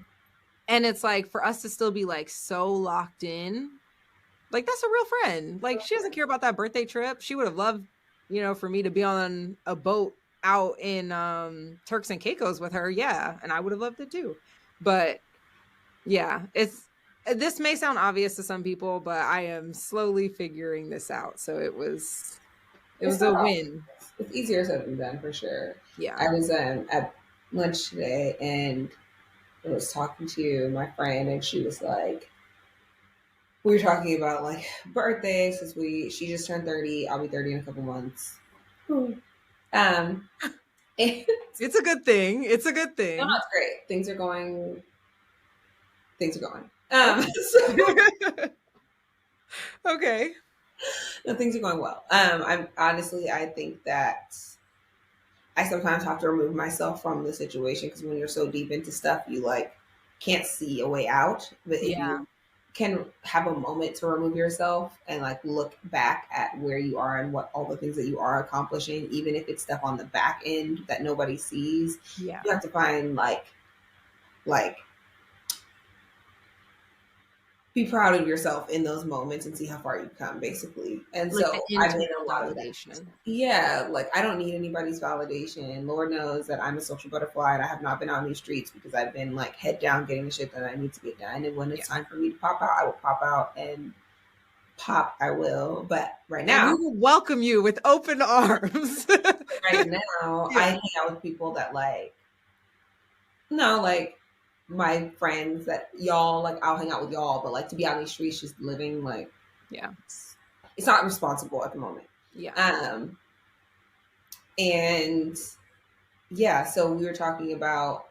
And it's like for us to still be like so locked in, like that's a real friend. Like she doesn't care about that birthday trip. She would have loved, for me to be on a boat out in Turks and Caicos with her. Yeah, and I would have loved it too. But yeah, this may sound obvious to some people, but I am slowly figuring this out. So it It's was not a all. win. It's easier said than done for sure. Yeah. I was at lunch today and I was talking to my friend and she was like, we were talking about like birthdays since she just turned 30. I'll be 30 in a couple months. Um, and It's a good thing. It's a good no, no, thing. it's great. Things are going. So Okay. Okay. no, things are going well. I'm honestly, I think that I sometimes have to remove myself from the situation because when you're so deep into stuff, you like can't see a way out. But if Yeah. you can have a moment to remove yourself and like look back at where you are and what all the things that you are accomplishing, even if it's stuff on the back end that nobody sees, Yeah. you have to find like be proud of yourself in those moments and see how far you've come, basically. And Like the so I made internal a lot of that. validation. Yeah, like I don't need anybody's validation. Lord knows that I'm a social butterfly and I have not been out in these streets because I've been like head down getting the shit that I need to get done. And when Yeah. it's time for me to pop out, I will pop out and pop I will. But And we will welcome you with open arms. right now I Yeah. hang out with people that like no, like my friends that y'all like I'll hang out with y'all, but like to be out in these streets just living like Yeah. it's not responsible at the moment. Yeah. Um and yeah, so we were talking about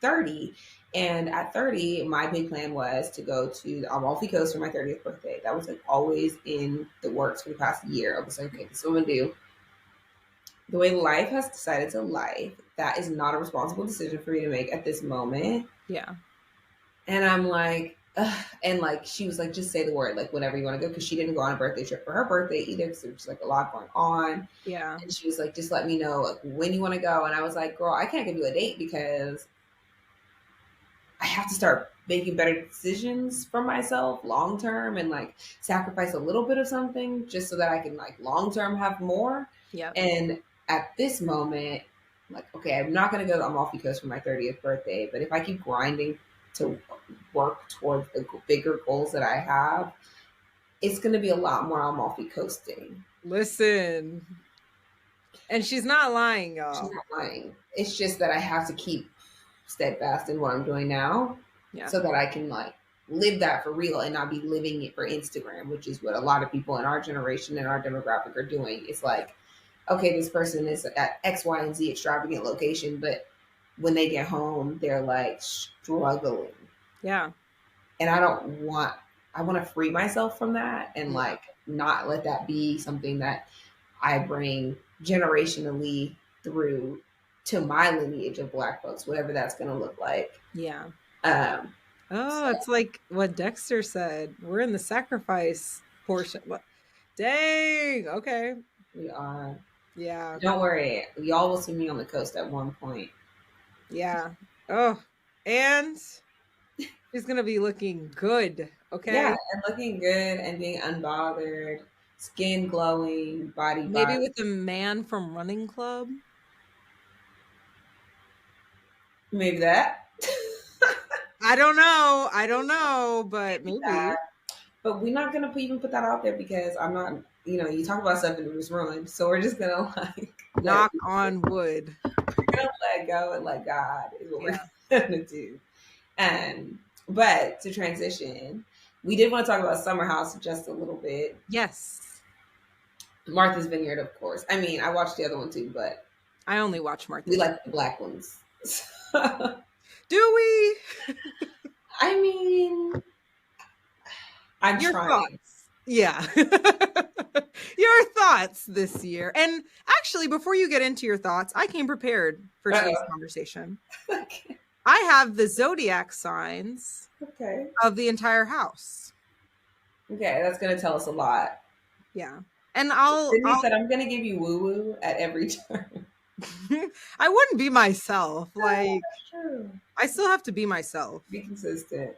30. And at 30, my big plan was to go to the Amalfi Coast for my 30th birthday. That was like always in the works for the past year. I was like, okay, this is what I'm gonna do. The way life has decided to life, that is not a responsible decision for me to make at this moment. Yeah. And I'm like, ugh. And like she was like, just say the word, like whenever you want to go, because she didn't go on a birthday trip for her birthday either, because there was like a lot going on. Yeah. And she was like, just let me know like when you want to go. And I was like, girl, I can't give you a date because I have to start making better decisions for myself long term and like sacrifice a little bit of something just so that I can like long term have more. Yeah. And at this moment, like, okay, I'm not going to go to Amalfi Coast for my 30th birthday, but if I keep grinding to work towards the bigger goals that I have, it's going to be a lot more Amalfi Coasting. Listen. And she's not lying, She's y'all. not lying. It's just that I have to keep steadfast in what I'm doing now Yeah. so that I can like live that for real and not be living it for Instagram, which is what a lot of people in our generation and our demographic are doing. It's like, okay, this person is at X, Y, and Z extravagant location, but when they get home, they're like struggling. Yeah. And I want to free myself from that and Yeah. like not let that be something that I bring generationally through to my lineage of Black folks, whatever that's going to look like. Yeah. Um, Oh, it's like what Dexter said. We're in the sacrifice portion. Dang. Okay. we are. Yeah. Don't worry, y'all will see me on the coast at one point. Yeah. Oh, and she's gonna be looking good. Yeah, Okay. and looking good and being unbothered, skin glowing, body Maybe vibe. with the man from Running Club. Maybe that. I don't know. I don't know, but Maybe that. maybe. But we're not gonna even put that out there because I'm not. You know, you talk about stuff and it was ruined, so we're just gonna like Knock on wood. we're gonna let go and let God is what Yeah. we're gonna do. But to transition, we did want to talk about Summer House just a little bit. Yes. Martha's Vineyard, of course. I mean, I watched the other one too, but I only watch we Martha's. like the black ones. Do we? I mean, I'm Your trying. thoughts. Yeah. Your your thoughts this year. And actually, before you get into your thoughts, I came prepared for today's Uh-oh. conversation. Okay. I have the zodiac signs Okay. of the entire house. Okay, that's gonna tell us a lot. Yeah. And I'll Sydney said, "I'm gonna give you woo woo at every turn." I wouldn't be myself. Oh, Like that's true. I still have to be myself. Be consistent.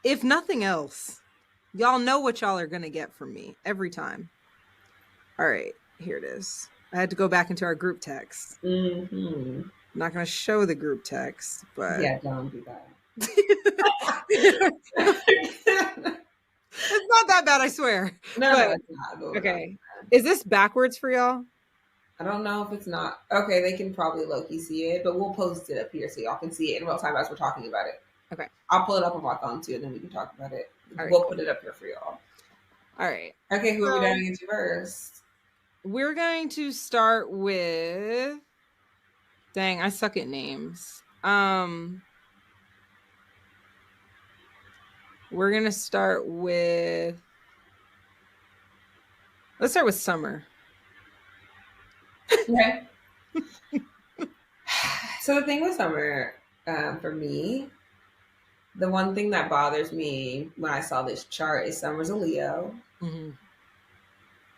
If nothing else, y'all know what y'all are going to get from me every time. All right, here it is. I had to go back into our group text. Mm-hmm. I'm not going to show the group text, but Yeah, don't do that. it's not that bad, I swear. No, But no, it's not. But we're not. okay. Is this backwards for y'all? I don't know if it's not. Okay, they can probably low-key see it, but we'll post it up here so y'all can see it in real time as we're talking about it. Okay. I'll pull it up on my phone too, and then we can talk about it. All right, We'll cool. put it up here for y'all. All right. Okay, who are we So diving into first? we're going to start with dang, I suck at names. We're gonna start with let's start with Summer. Okay. So the thing with Summer, for me, the one thing that bothers me when I saw this chart is Summer's a Leo. Mm-hmm.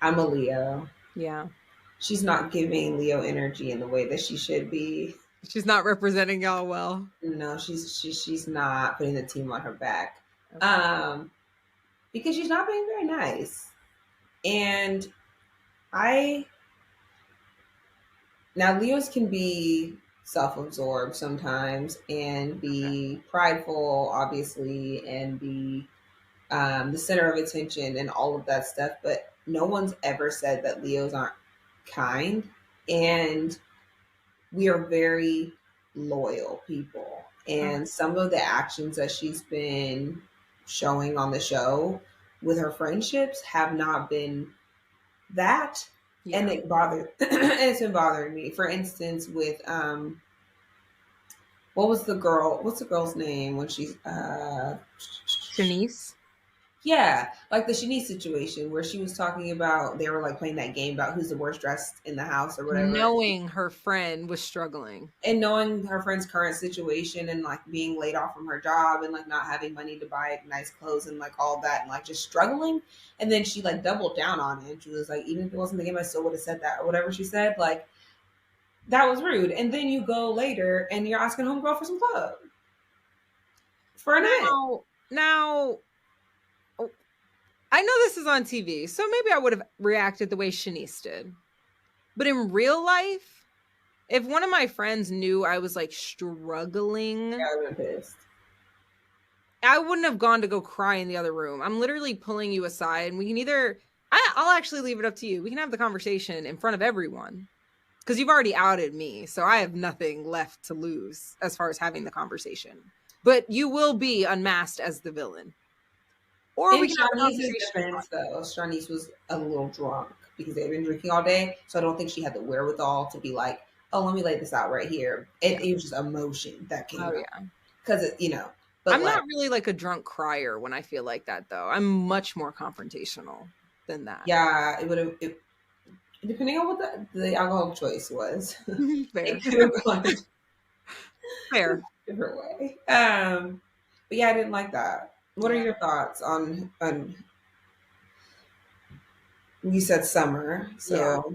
I'm a Leo. Yeah. She's not giving Leo energy in the way that she should be. She's not representing y'all well. No, she's not putting the team on her back. Okay. Um, because she's not being very nice. And I now Leos can be self-absorbed sometimes and be prideful, obviously, and be the center of attention and all of that stuff. But no one's ever said that Leos aren't kind, and we are very loyal people. And some of the actions that she's been showing on the show with her friendships have not been that. Yeah. And it bothered and it's been bothering me. For instance, with what's the girl's name when she's Shanice. yeah, like the Shanice situation where she was talking about they were like playing that game about who's the worst dressed in the house or whatever. Knowing her friend was struggling. And knowing her friend's current situation and like being laid off from her job and like not having money to buy nice clothes and like all that and like just struggling. And then she like doubled down on it. She was like, even if it wasn't the game, I still would have said that or whatever she said. Like that was rude. And then you go later and you're asking homegirl for some clothes for a night. Now, I know this is on TV, so maybe I would have reacted the way Shanice did. But in real life, if one of my friends knew I was like struggling, Yeah, I would have been pissed. I wouldn't have gone to go cry in the other room. I'm literally pulling you aside, and we can either I'll actually leave it up to you. We can have the conversation in front of everyone because you've already outed me, so I have nothing left to lose as far as having the conversation. But you will be unmasked as the villain. Or we can have a conversation. Defense, though, Shanice was a little drunk because they've been drinking all day. So I don't think she had the wherewithal to be like, "Oh, let me lay this out right here." It was just emotion that came out. Yeah, because But I'm not really like a drunk crier when I feel like that, though. I'm much more confrontational than that. Yeah, it would have. Depending on what the alcohol choice was, Fair. it could have gone Fair. a different way. But yeah, I didn't like that. What are your thoughts on you said Summer, so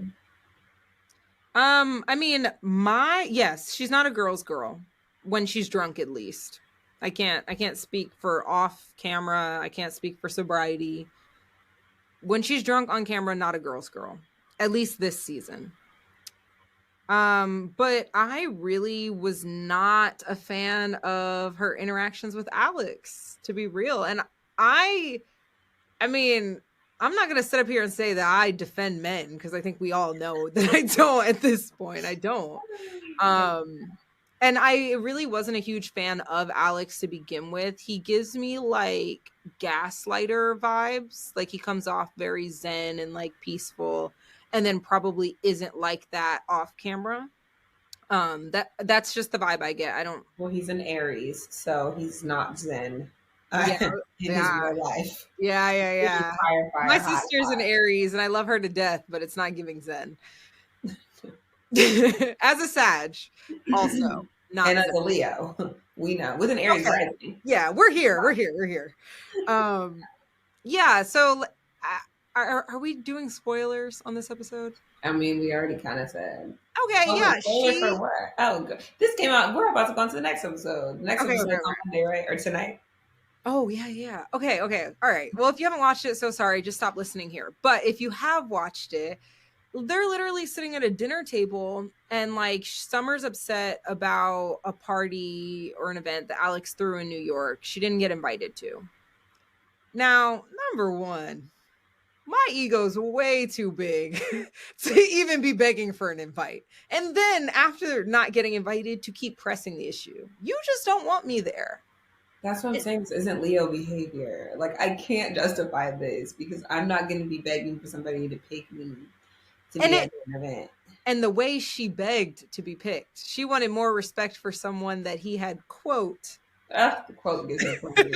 I mean, yes, she's not a girl's girl when she's drunk, at least. I can't speak for off camera. I can't speak for sobriety. When she's drunk on camera, not a girl's girl. At least this season. But I really was not a fan of her interactions with Alex, to be real. And I mean, I'm not going to sit up here and say that I defend men because I think we all know that I don't at this point. I don't. And I really wasn't a huge fan of Alex to begin with. He gives me like gaslighter vibes. Like he comes off very zen and like peaceful and then probably isn't like that off camera. That's just the vibe I get. I don't. Well, he's an Aries, so he's not Zen. Yeah, in his yeah, real life. Really yeah. fire, My fire, hot, sister's an hot. Aries, and I love her to death, but it's not giving Zen. As a Sag, also And not as Zen. a Leo, we know with an Aries Okay. rising. Yeah, we're here. We're here. We're here. Um, yeah. So, are we doing spoilers on this episode? I mean, we already kind of said. Okay. Oh, Yeah. wait, spoiler for what? Oh, good. This came out. We're about to go on to the next episode. The next Okay. episode Okay. is on Okay. Monday, right? Or tonight? Oh yeah. Yeah. Okay. Okay. All right. Well, if you haven't watched it, so sorry. Just stop listening here. But if you have watched it, they're literally sitting at a dinner table, and like Summer's upset about a party or an event that Alex threw in New York. She didn't get invited to. Now, number one, my ego's way too big to even be begging for an invite. And then after not getting invited, to keep pressing the issue. You just don't want me there. That's what I'm It- saying. This isn't Leo behavior. Like, I can't justify this because I'm not going to be begging for somebody to pick me to and be it at an event. and the way she begged to be picked, she wanted more respect for someone that he had quote The quote gives her funny.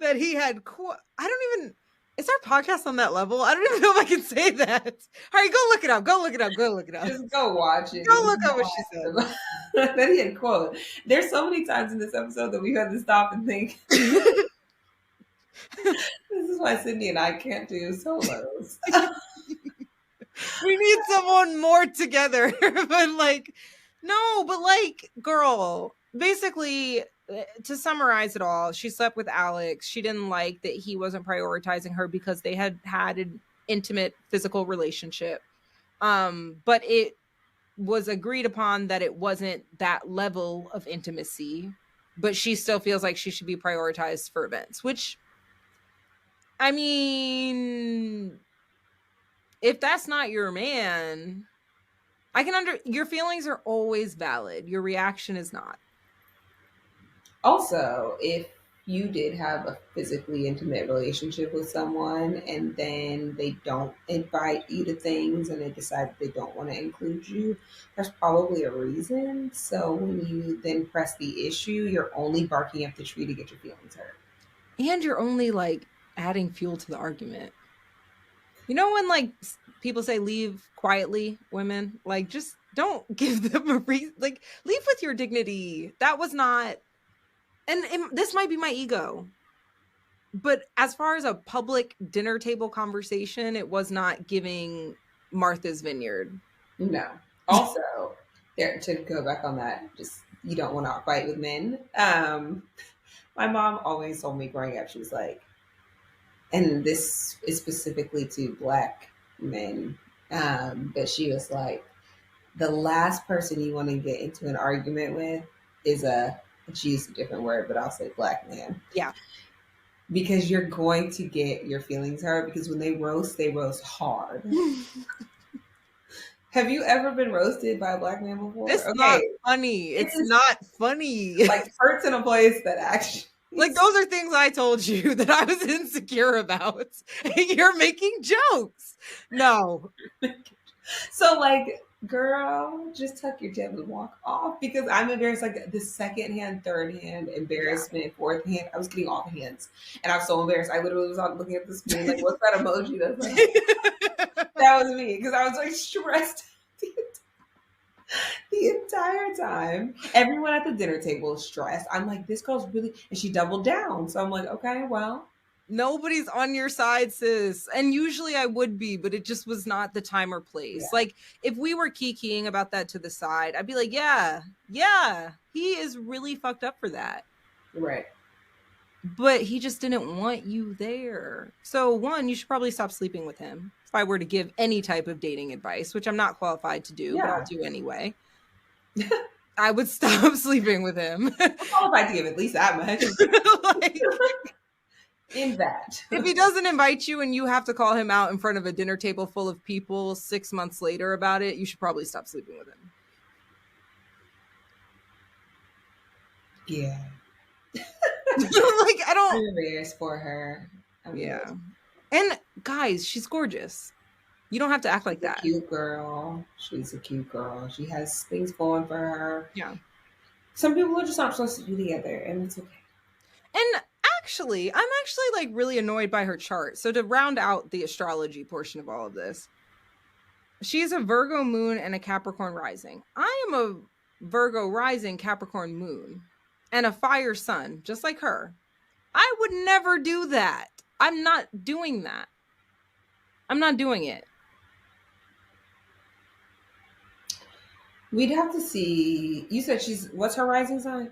that he had quote. I don't even. Is our podcast on that level? I don't even know if I can say that. All right, go look it up. Go look it up. Go look it up. Just go watch it. Go look up what she said. That he had quote. There's so many times in this episode that we had to stop and think. This is why Sydney and I can't do solos. We need someone more together. But like, no, but like, girl, basically, to summarize it all, she slept with Alex. She didn't like that he wasn't prioritizing her because they had had an intimate physical relationship. But it was agreed upon that it wasn't that level of intimacy, but she still feels like she should be prioritized for events, which, I mean, if that's not your man, I can your feelings are always valid. Your reaction is not. Also, if you did have a physically intimate relationship with someone and then they don't invite you to things and they decide they don't want to include you, there's probably a reason. So when you then press the issue, you're only barking up the tree to get your feelings hurt. And you're only like adding fuel to the argument. You know when like people say leave quietly, women, like just don't give them a reason. Like leave with your dignity. That was not, and this might be my ego, but as far as a public dinner table conversation, it was not giving Martha's Vineyard. No. Also, there to go back on that, just you don't want to fight with men. My mom always told me growing up, she was like, and this is specifically to black men, but she was like, the last person you want to get into an argument with is she used a different word, but I'll say black man. Yeah. Because you're going to get your feelings hurt because when they roast hard. Have you ever been roasted by a black man before? It's Okay. not funny. It's not funny. Like hurts in a place that actually like those are things I told you that I was insecure about. And you're making jokes. No. So like, girl, just tuck your tail and walk off because I'm embarrassed. Like the second hand, third hand, embarrassment, fourth hand. I was getting all the hands, and I was so embarrassed. I literally was on looking at the screen like, "What's that emoji?" That's like, that was me because I was like stressed the entire time. Everyone at the dinner table is stressed. I'm like, this girl's really, and she doubled down. So I'm like, okay, well. Nobody's on your side, sis. And usually I would be, but it just was not the time or place. Yeah. Like if we were kikiing about that to the side, I'd be like, yeah, he is really fucked up for that. Right. But he just didn't want you there. So one, you should probably stop sleeping with him. If I were to give any type of dating advice, which I'm not qualified to do, but I'll do anyway. I would stop sleeping with him. I'm qualified to give at least that much. Like, in that. If he doesn't invite you and you have to call him out in front of a dinner table full of people 6 months later about it, you should probably stop sleeping with him. Yeah. Like, I don't. I'm embarrassed for her. Yeah. And guys, she's gorgeous. You don't have to act like that. Cute girl. She's a cute girl. She has things going for her. Yeah. Some people are just not supposed to be together, and it's okay. And I'm actually like really annoyed by her chart. So to round out the astrology portion of all of this, she's a Virgo moon and a Capricorn rising. I am a Virgo rising, Capricorn moon, and a fire sun, just like her. I would never do that. I'm not doing that. I'm not doing it. We'd have to see. You said she's what's her rising sign?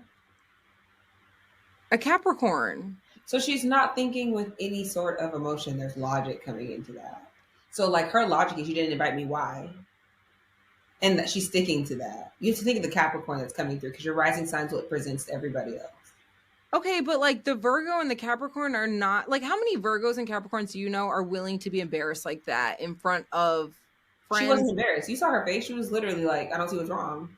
A Capricorn. So she's not thinking with any sort of emotion. There's logic coming into that. So like her logic is you didn't invite me, why? And that she's sticking to that. You have to think of the Capricorn that's coming through because your rising sign's what presents to everybody else. Okay, but like the Virgo and the Capricorn are not like, how many Virgos and Capricorns do you know are willing to be embarrassed like that in front of She wasn't friends? embarrassed. You saw her face. She was literally like, I don't see what's wrong.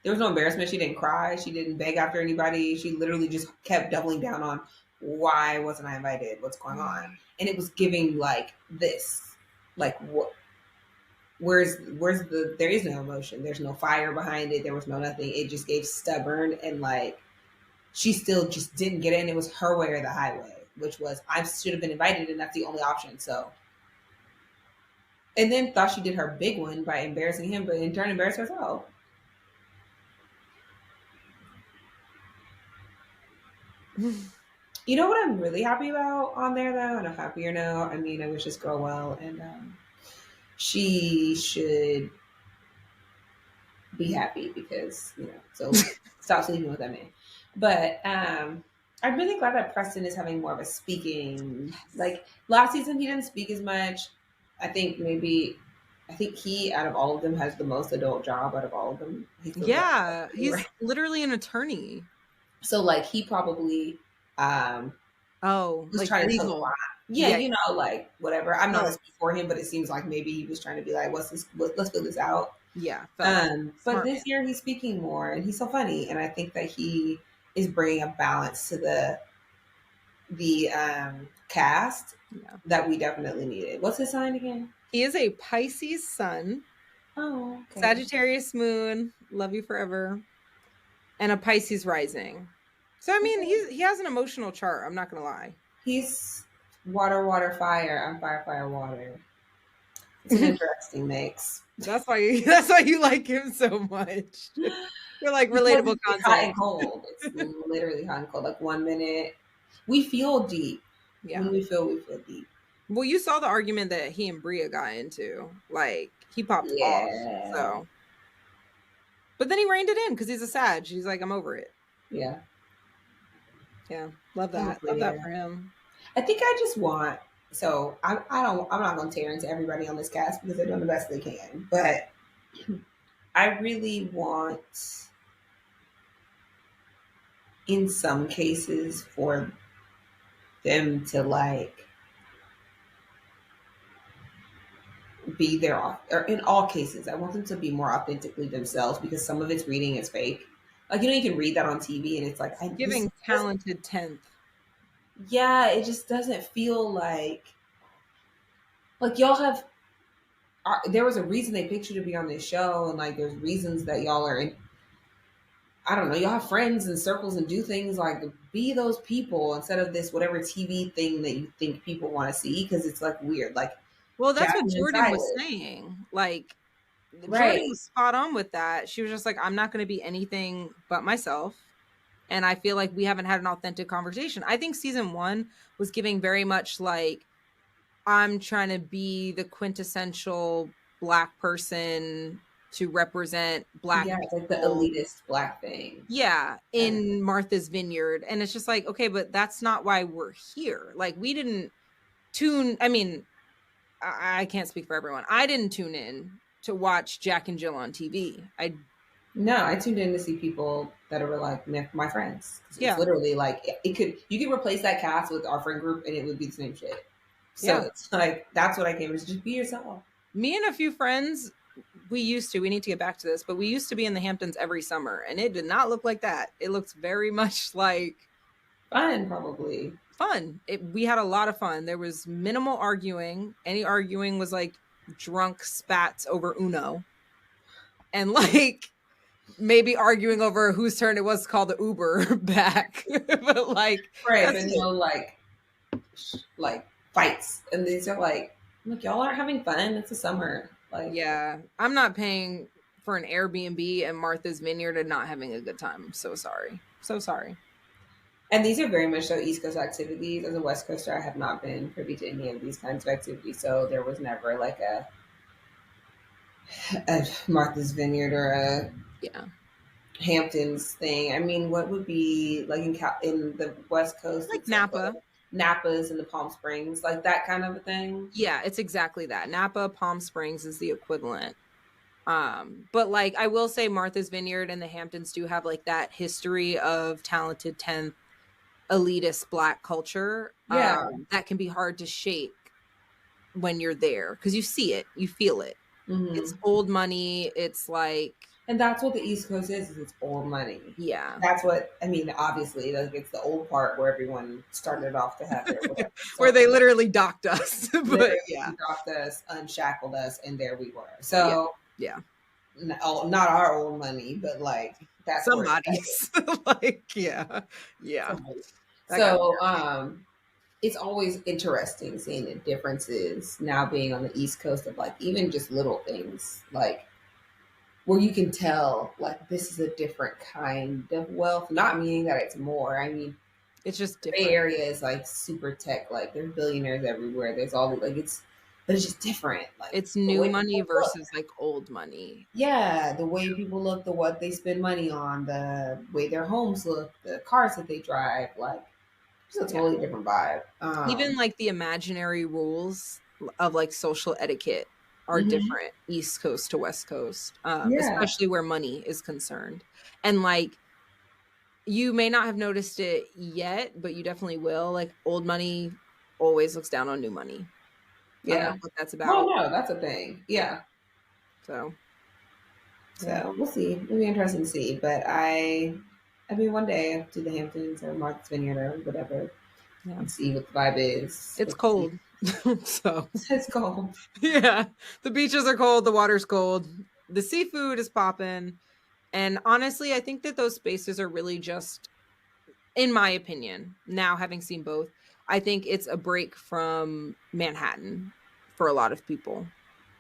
There was no embarrassment. She didn't cry. She didn't beg after anybody. She literally just kept doubling down on why wasn't I invited? What's going on? And it was giving like this. Like what where's the there is no emotion. There's no fire behind it. There was no nothing. It just gave stubborn and like she still just didn't get in. It was her way or the highway, which was I should have been invited and that's the only option. So and then thought she did her big one by embarrassing him, but in turn embarrassed herself. You know what I'm really happy about on there though, and a happier note. I mean, I wish this girl well, and she should be happy because So stop sleeping with that man. But I'm really glad that Preston is having more of a speaking. Like last season, he didn't speak as much. I think maybe. I think he, out of all of them, has the most adult job out of all of them. He feels like Yeah, he's literally an attorney. so. Like he probably Oh, was like trying to tell a legal. lot. Yeah, Yeah. like whatever. I'm not No. gonna speak for him, but it seems like maybe he was trying to be like, "What's this? Let's fill this out." Yeah, felt like But smart man. this year he's speaking more, and he's so funny, and I think that he is bringing a balance to the cast Yeah. that we definitely needed. What's his sign again? He is a Pisces sun, Oh, okay. Sagittarius moon, love you forever, and a Pisces rising. So I mean, Okay. he has an emotional chart, I'm not going to lie. He's water, water, fire. I'm fire, fire, water. It's an interesting mix. That's why you like him so much. You're like Because relatable it's hot and content. cold. It's literally hot and cold. Like 1 minute, we feel deep. Yeah. When we feel deep. Well, you saw the argument that he and Bria got into. Like he popped off. Yeah. So, but then he reined it in because he's a Sag. He's like, I'm over it. Yeah. Yeah, love I'm that. over Love that there. for him. I think I just want. So I'm not going to tear into everybody on this cast because they're doing the best they can. But I really want, in some cases, for them to like be their or in all cases I want them to be more authentically themselves because some of it's reading is fake. Like you can read that on TV and it's like this Giving doesn't, talented 10th. yeah, it just doesn't feel like y'all have there was a reason they picked you to be on this show and like there's reasons that y'all are in. I don't know, y'all have friends and circles and do things like be those people instead of this whatever TV thing that you think people want to see because it's like weird like Well, that's what Jasmine and Jordan was Silas. saying. Like Jordan Right. was spot on with that. She was just like, I'm not going to be anything but myself. And I feel like we haven't had an authentic conversation. I think season 1 was giving very much like, I'm trying to be the quintessential Black person to represent Black Yeah, it's like the people. elitist black thing. Yeah, Yeah. in Martha's Vineyard. And it's just like, okay, but that's not why we're here. Like, we didn't tune. I mean, I can't speak for everyone. I didn't tune in to watch Jack and Jill on TV. No, I tuned in to see people that are like my friends. 'Cause it's Yeah, literally like it could you could replace that cast with our friend group and it would be the same shit. So yeah. it's like that's what I came is just be yourself. Me and a few friends, we need to get back to this, but we used to be in the Hamptons every summer, and it did not look like that. It looks very much like Fun, probably. fun. We had a lot of fun. There was minimal arguing. Any arguing was like drunk spats over Uno. And like maybe arguing over whose turn it was to call the Uber back. But like Right, that's but it. no like fights. And these are like, look, y'all aren't having fun. It's the summer. Like, Yeah. I'm not paying for an Airbnb and Martha's Vineyard and not having a good time. I'm so sorry. So sorry. and these are very much so East Coast activities. As a West Coaster, I have not been privy to any of these kinds of activities, so there was never like a Martha's Vineyard or a Yeah. Hamptons thing. I mean, what would be like in the West Coast? Like It's like Napa. Napa's and the Palm Springs, like that kind of a thing. Yeah, it's exactly that. Napa, Palm Springs is the equivalent. But like I will say Martha's Vineyard and the Hamptons do have like that history of talented 10th elitist black culture Yeah, that can be hard to shake when you're there because you see it, you feel it. It's hmm old money. It's like, and that's what the East Coast is. It's old money. yeah, That's what I mean. Obviously, like it's the old part where everyone started off to have their whatever. where So they literally docked us. But yeah, literally dropped us, unshackled us, and there we were. yeah, So yeah. not our own money, but like that's where it's Somebody's like, yeah, yeah. headed. That got So it's always interesting seeing the differences now being on the East Coast of like even just little things like where you can tell like this is a different kind of wealth. Not meaning that it's more. I mean, it's just the Bay different. Area is like super tech. Like there's billionaires everywhere. There's all the like it's, but it's just different. Like It's the new way money people look. versus like old money. Yeah, the way people look, the what they spend money on, the way their homes look, the cars that they drive. Like it's a Yeah. totally different vibe. Even like the imaginary rules of like social etiquette are Mhm. different East Coast to West Coast, Yeah. especially where money is concerned. And like you may not have noticed it yet, but you definitely will. Like old money always looks down on new money. I don't know Yeah. what that's Oh about. no, that's a thing. Yeah. Yeah. So yeah. So we'll see. It'll be interesting to see. But I mean, one day I'll do the Hamptons or Martha's Vineyard or whatever Yeah. and see what the vibe is. It's What the cold. So it's cold. yeah. The beaches are cold, the water's cold, the seafood is popping. And honestly, I think that those spaces are really just, in my opinion, now having seen both, I think it's a break from Manhattan for a lot of people.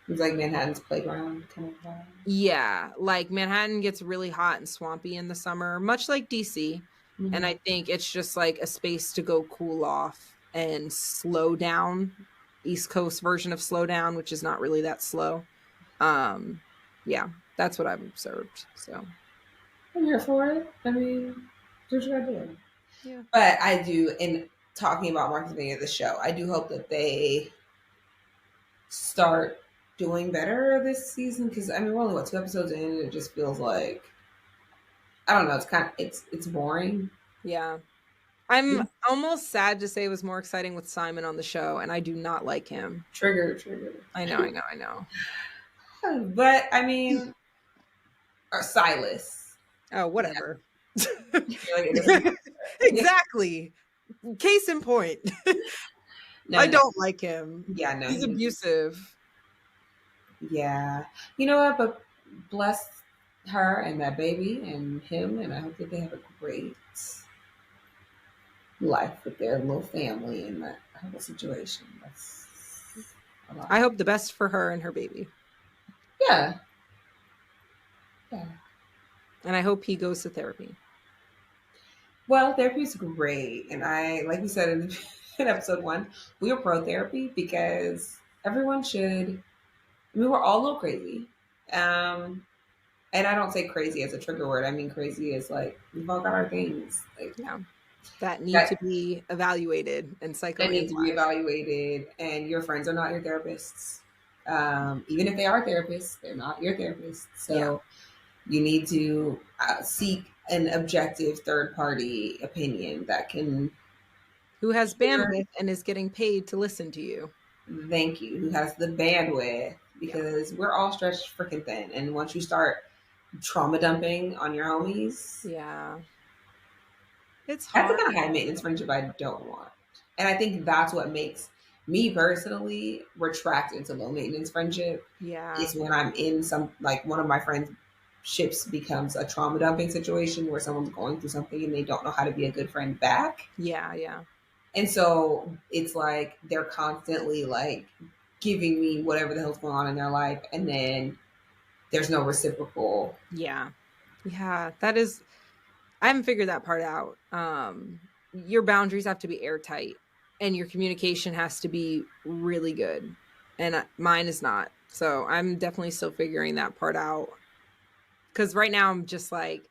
It's like Manhattan's playground kind of vibe. Yeah, like Manhattan gets really hot and swampy in the summer, much like DC. And Mm-hmm. I think it's just like a space to go cool off and slow down. East Coast version of slow down, which is not really that slow. Um, yeah, that's what I've observed. So, I'm here for it. I mean, do what you gotta do. yeah. But I do, in talking about Martha's Vineyard, the show, I do hope that they start doing better this season because I mean we're only what 2 episodes in and it just feels like I don't know, it's kind of it's boring. Yeah. I'm almost sad to say it was more exciting with Simon on the show, and I do not like him. Trigger. I know, I know, I know. But I mean, or Silas. Oh, Yeah, whatever. you're like it doesn't matter. Yeah. Exactly. Case in point. No, I no. don't like him. Yeah, no, He's he was. abusive. Yeah, you know what? But bless her and that baby and him, and I hope that they have a great life with their little family in that whole situation. That's a lot. I hope the best for her and her baby. Yeah, yeah. And I hope he goes to therapy. Well, therapy is great, and I, like we said in, in episode one, we are pro therapy because everyone should. I mean, we're all a little crazy, um, and I don't say crazy as a trigger word. I mean crazy as like we've all got our things like Yeah. That need to that be evaluated and that need to be psychoanalyzed. evaluated, and your friends are not your therapists. Even if they are therapists, they're not your therapists. Yeah. So you need to seek an objective third party opinion that can Who has hear. bandwidth and is getting paid to listen to you. Thank you, who has the bandwidth, Yeah. because we're all stretched freaking thin. And once you start trauma dumping on your homies, Yeah. It's that's the hard. kind of high maintenance friendship I don't want. And I think that's what makes me personally retract into low maintenance friendship Yeah. is when I'm in some like one of my friends. ships becomes a trauma dumping situation where someone's going through something and they don't know how to be a good friend back. Yeah, yeah. And so it's like they're constantly like giving me whatever the hell's going on in their life, and then there's no reciprocal. Yeah. Yeah, that is I haven't figured that part out. Your boundaries have to be airtight and your communication has to be really good. And mine is not. So I'm definitely still figuring that part out. Cuz right now I'm just like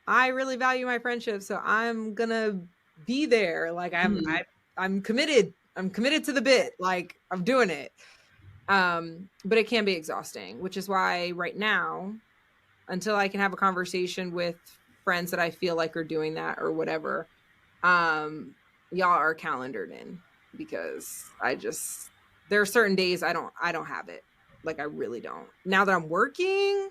I really value my friendship, so I'm going to be there. Like Mhm. I'm committed. I'm committed to the bit. Like I'm doing it. But it can be exhausting, which is why right now until I can have a conversation with friends that I feel like are doing that or whatever, y'all are calendared in because there are certain days I don't have it. Like I really don't. Now that I'm working,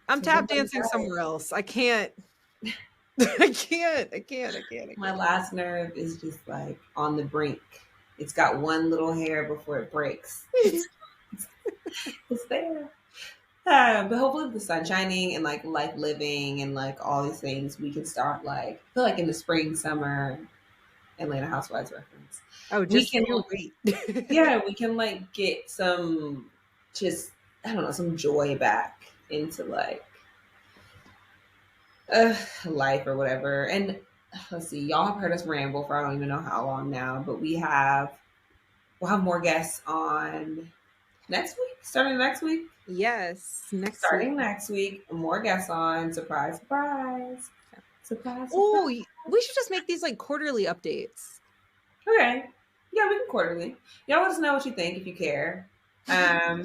I'm So tap everybody dancing got it. somewhere else. I can't. I My can't. last nerve is just like on the brink. It's got one little hair before it breaks. It's there. But hopefully with the sun shining and like life living and like all these things, we can start like I feel like in the spring, summer, Atlanta Housewives reference. Oh, We just can you wait. yeah, we can like get some just I don't know, some joy back into like life or whatever. And let's see, y'all have heard us ramble for I don't even know how long now, but we'll have more guests on next week, starting next week. Yes, next week. Starting next week, more guests on. Surprise, surprise. Surprise, surprise. Oh, we should just make these like quarterly updates. Okay. Yeah, we can quarterly. Y'all let us know what you think if you care. Um,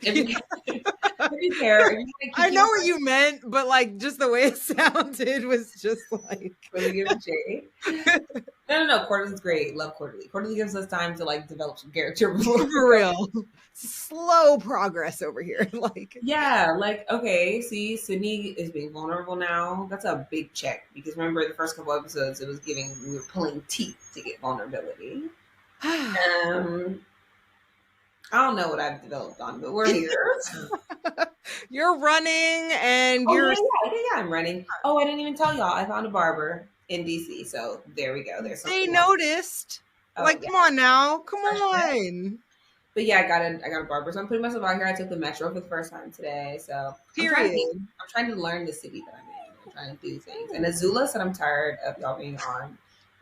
if you, if you care, if you want to I kiki know on what us, you meant, but like just the way it sounded was just like really give it shade. No. Quarterly's great. Love quarterly. Quarterly gives us time to like develop some character before we for go. real. Slow progress over here. Like Yeah, like okay, see, Sydney is being vulnerable now. That's a big check because remember the first couple episodes, it was giving we were pulling teeth to get vulnerability. Um, I don't know what I've developed on, but we're here. you're running and Oh you're yeah, I'm running. Oh, I didn't even tell y'all. I found a barber in DC, so there we go. There's they something else. noticed. Oh Like, yeah, come on now. Come fresh fit. on. But yeah, I got a barber, so I'm putting myself out here. I took the metro for the first time today, so Period. I'm trying to learn the city that I'm in. I'm trying to do things. And Azula said I'm tired of y'all being on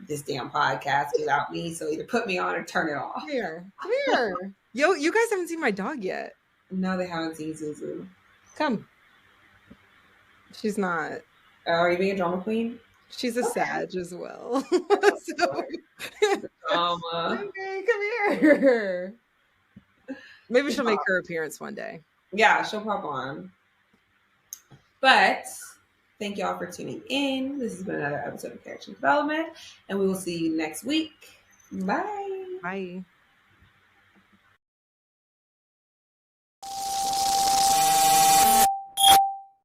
this damn podcast without me, so either put me on or turn it Come off. here. Come here. Yo, you guys haven't seen my dog yet. No, they haven't seen Zuzu. Come. She's not. Are you being a drama queen? She's a Okay. Sag as well. So Sure. The drama. okay, come here. Maybe She she'll make pop. her appearance one day. Yeah, she'll pop on. But thank y'all for tuning in. This has been another episode of Character Development, and we will see you next week. Bye. Bye.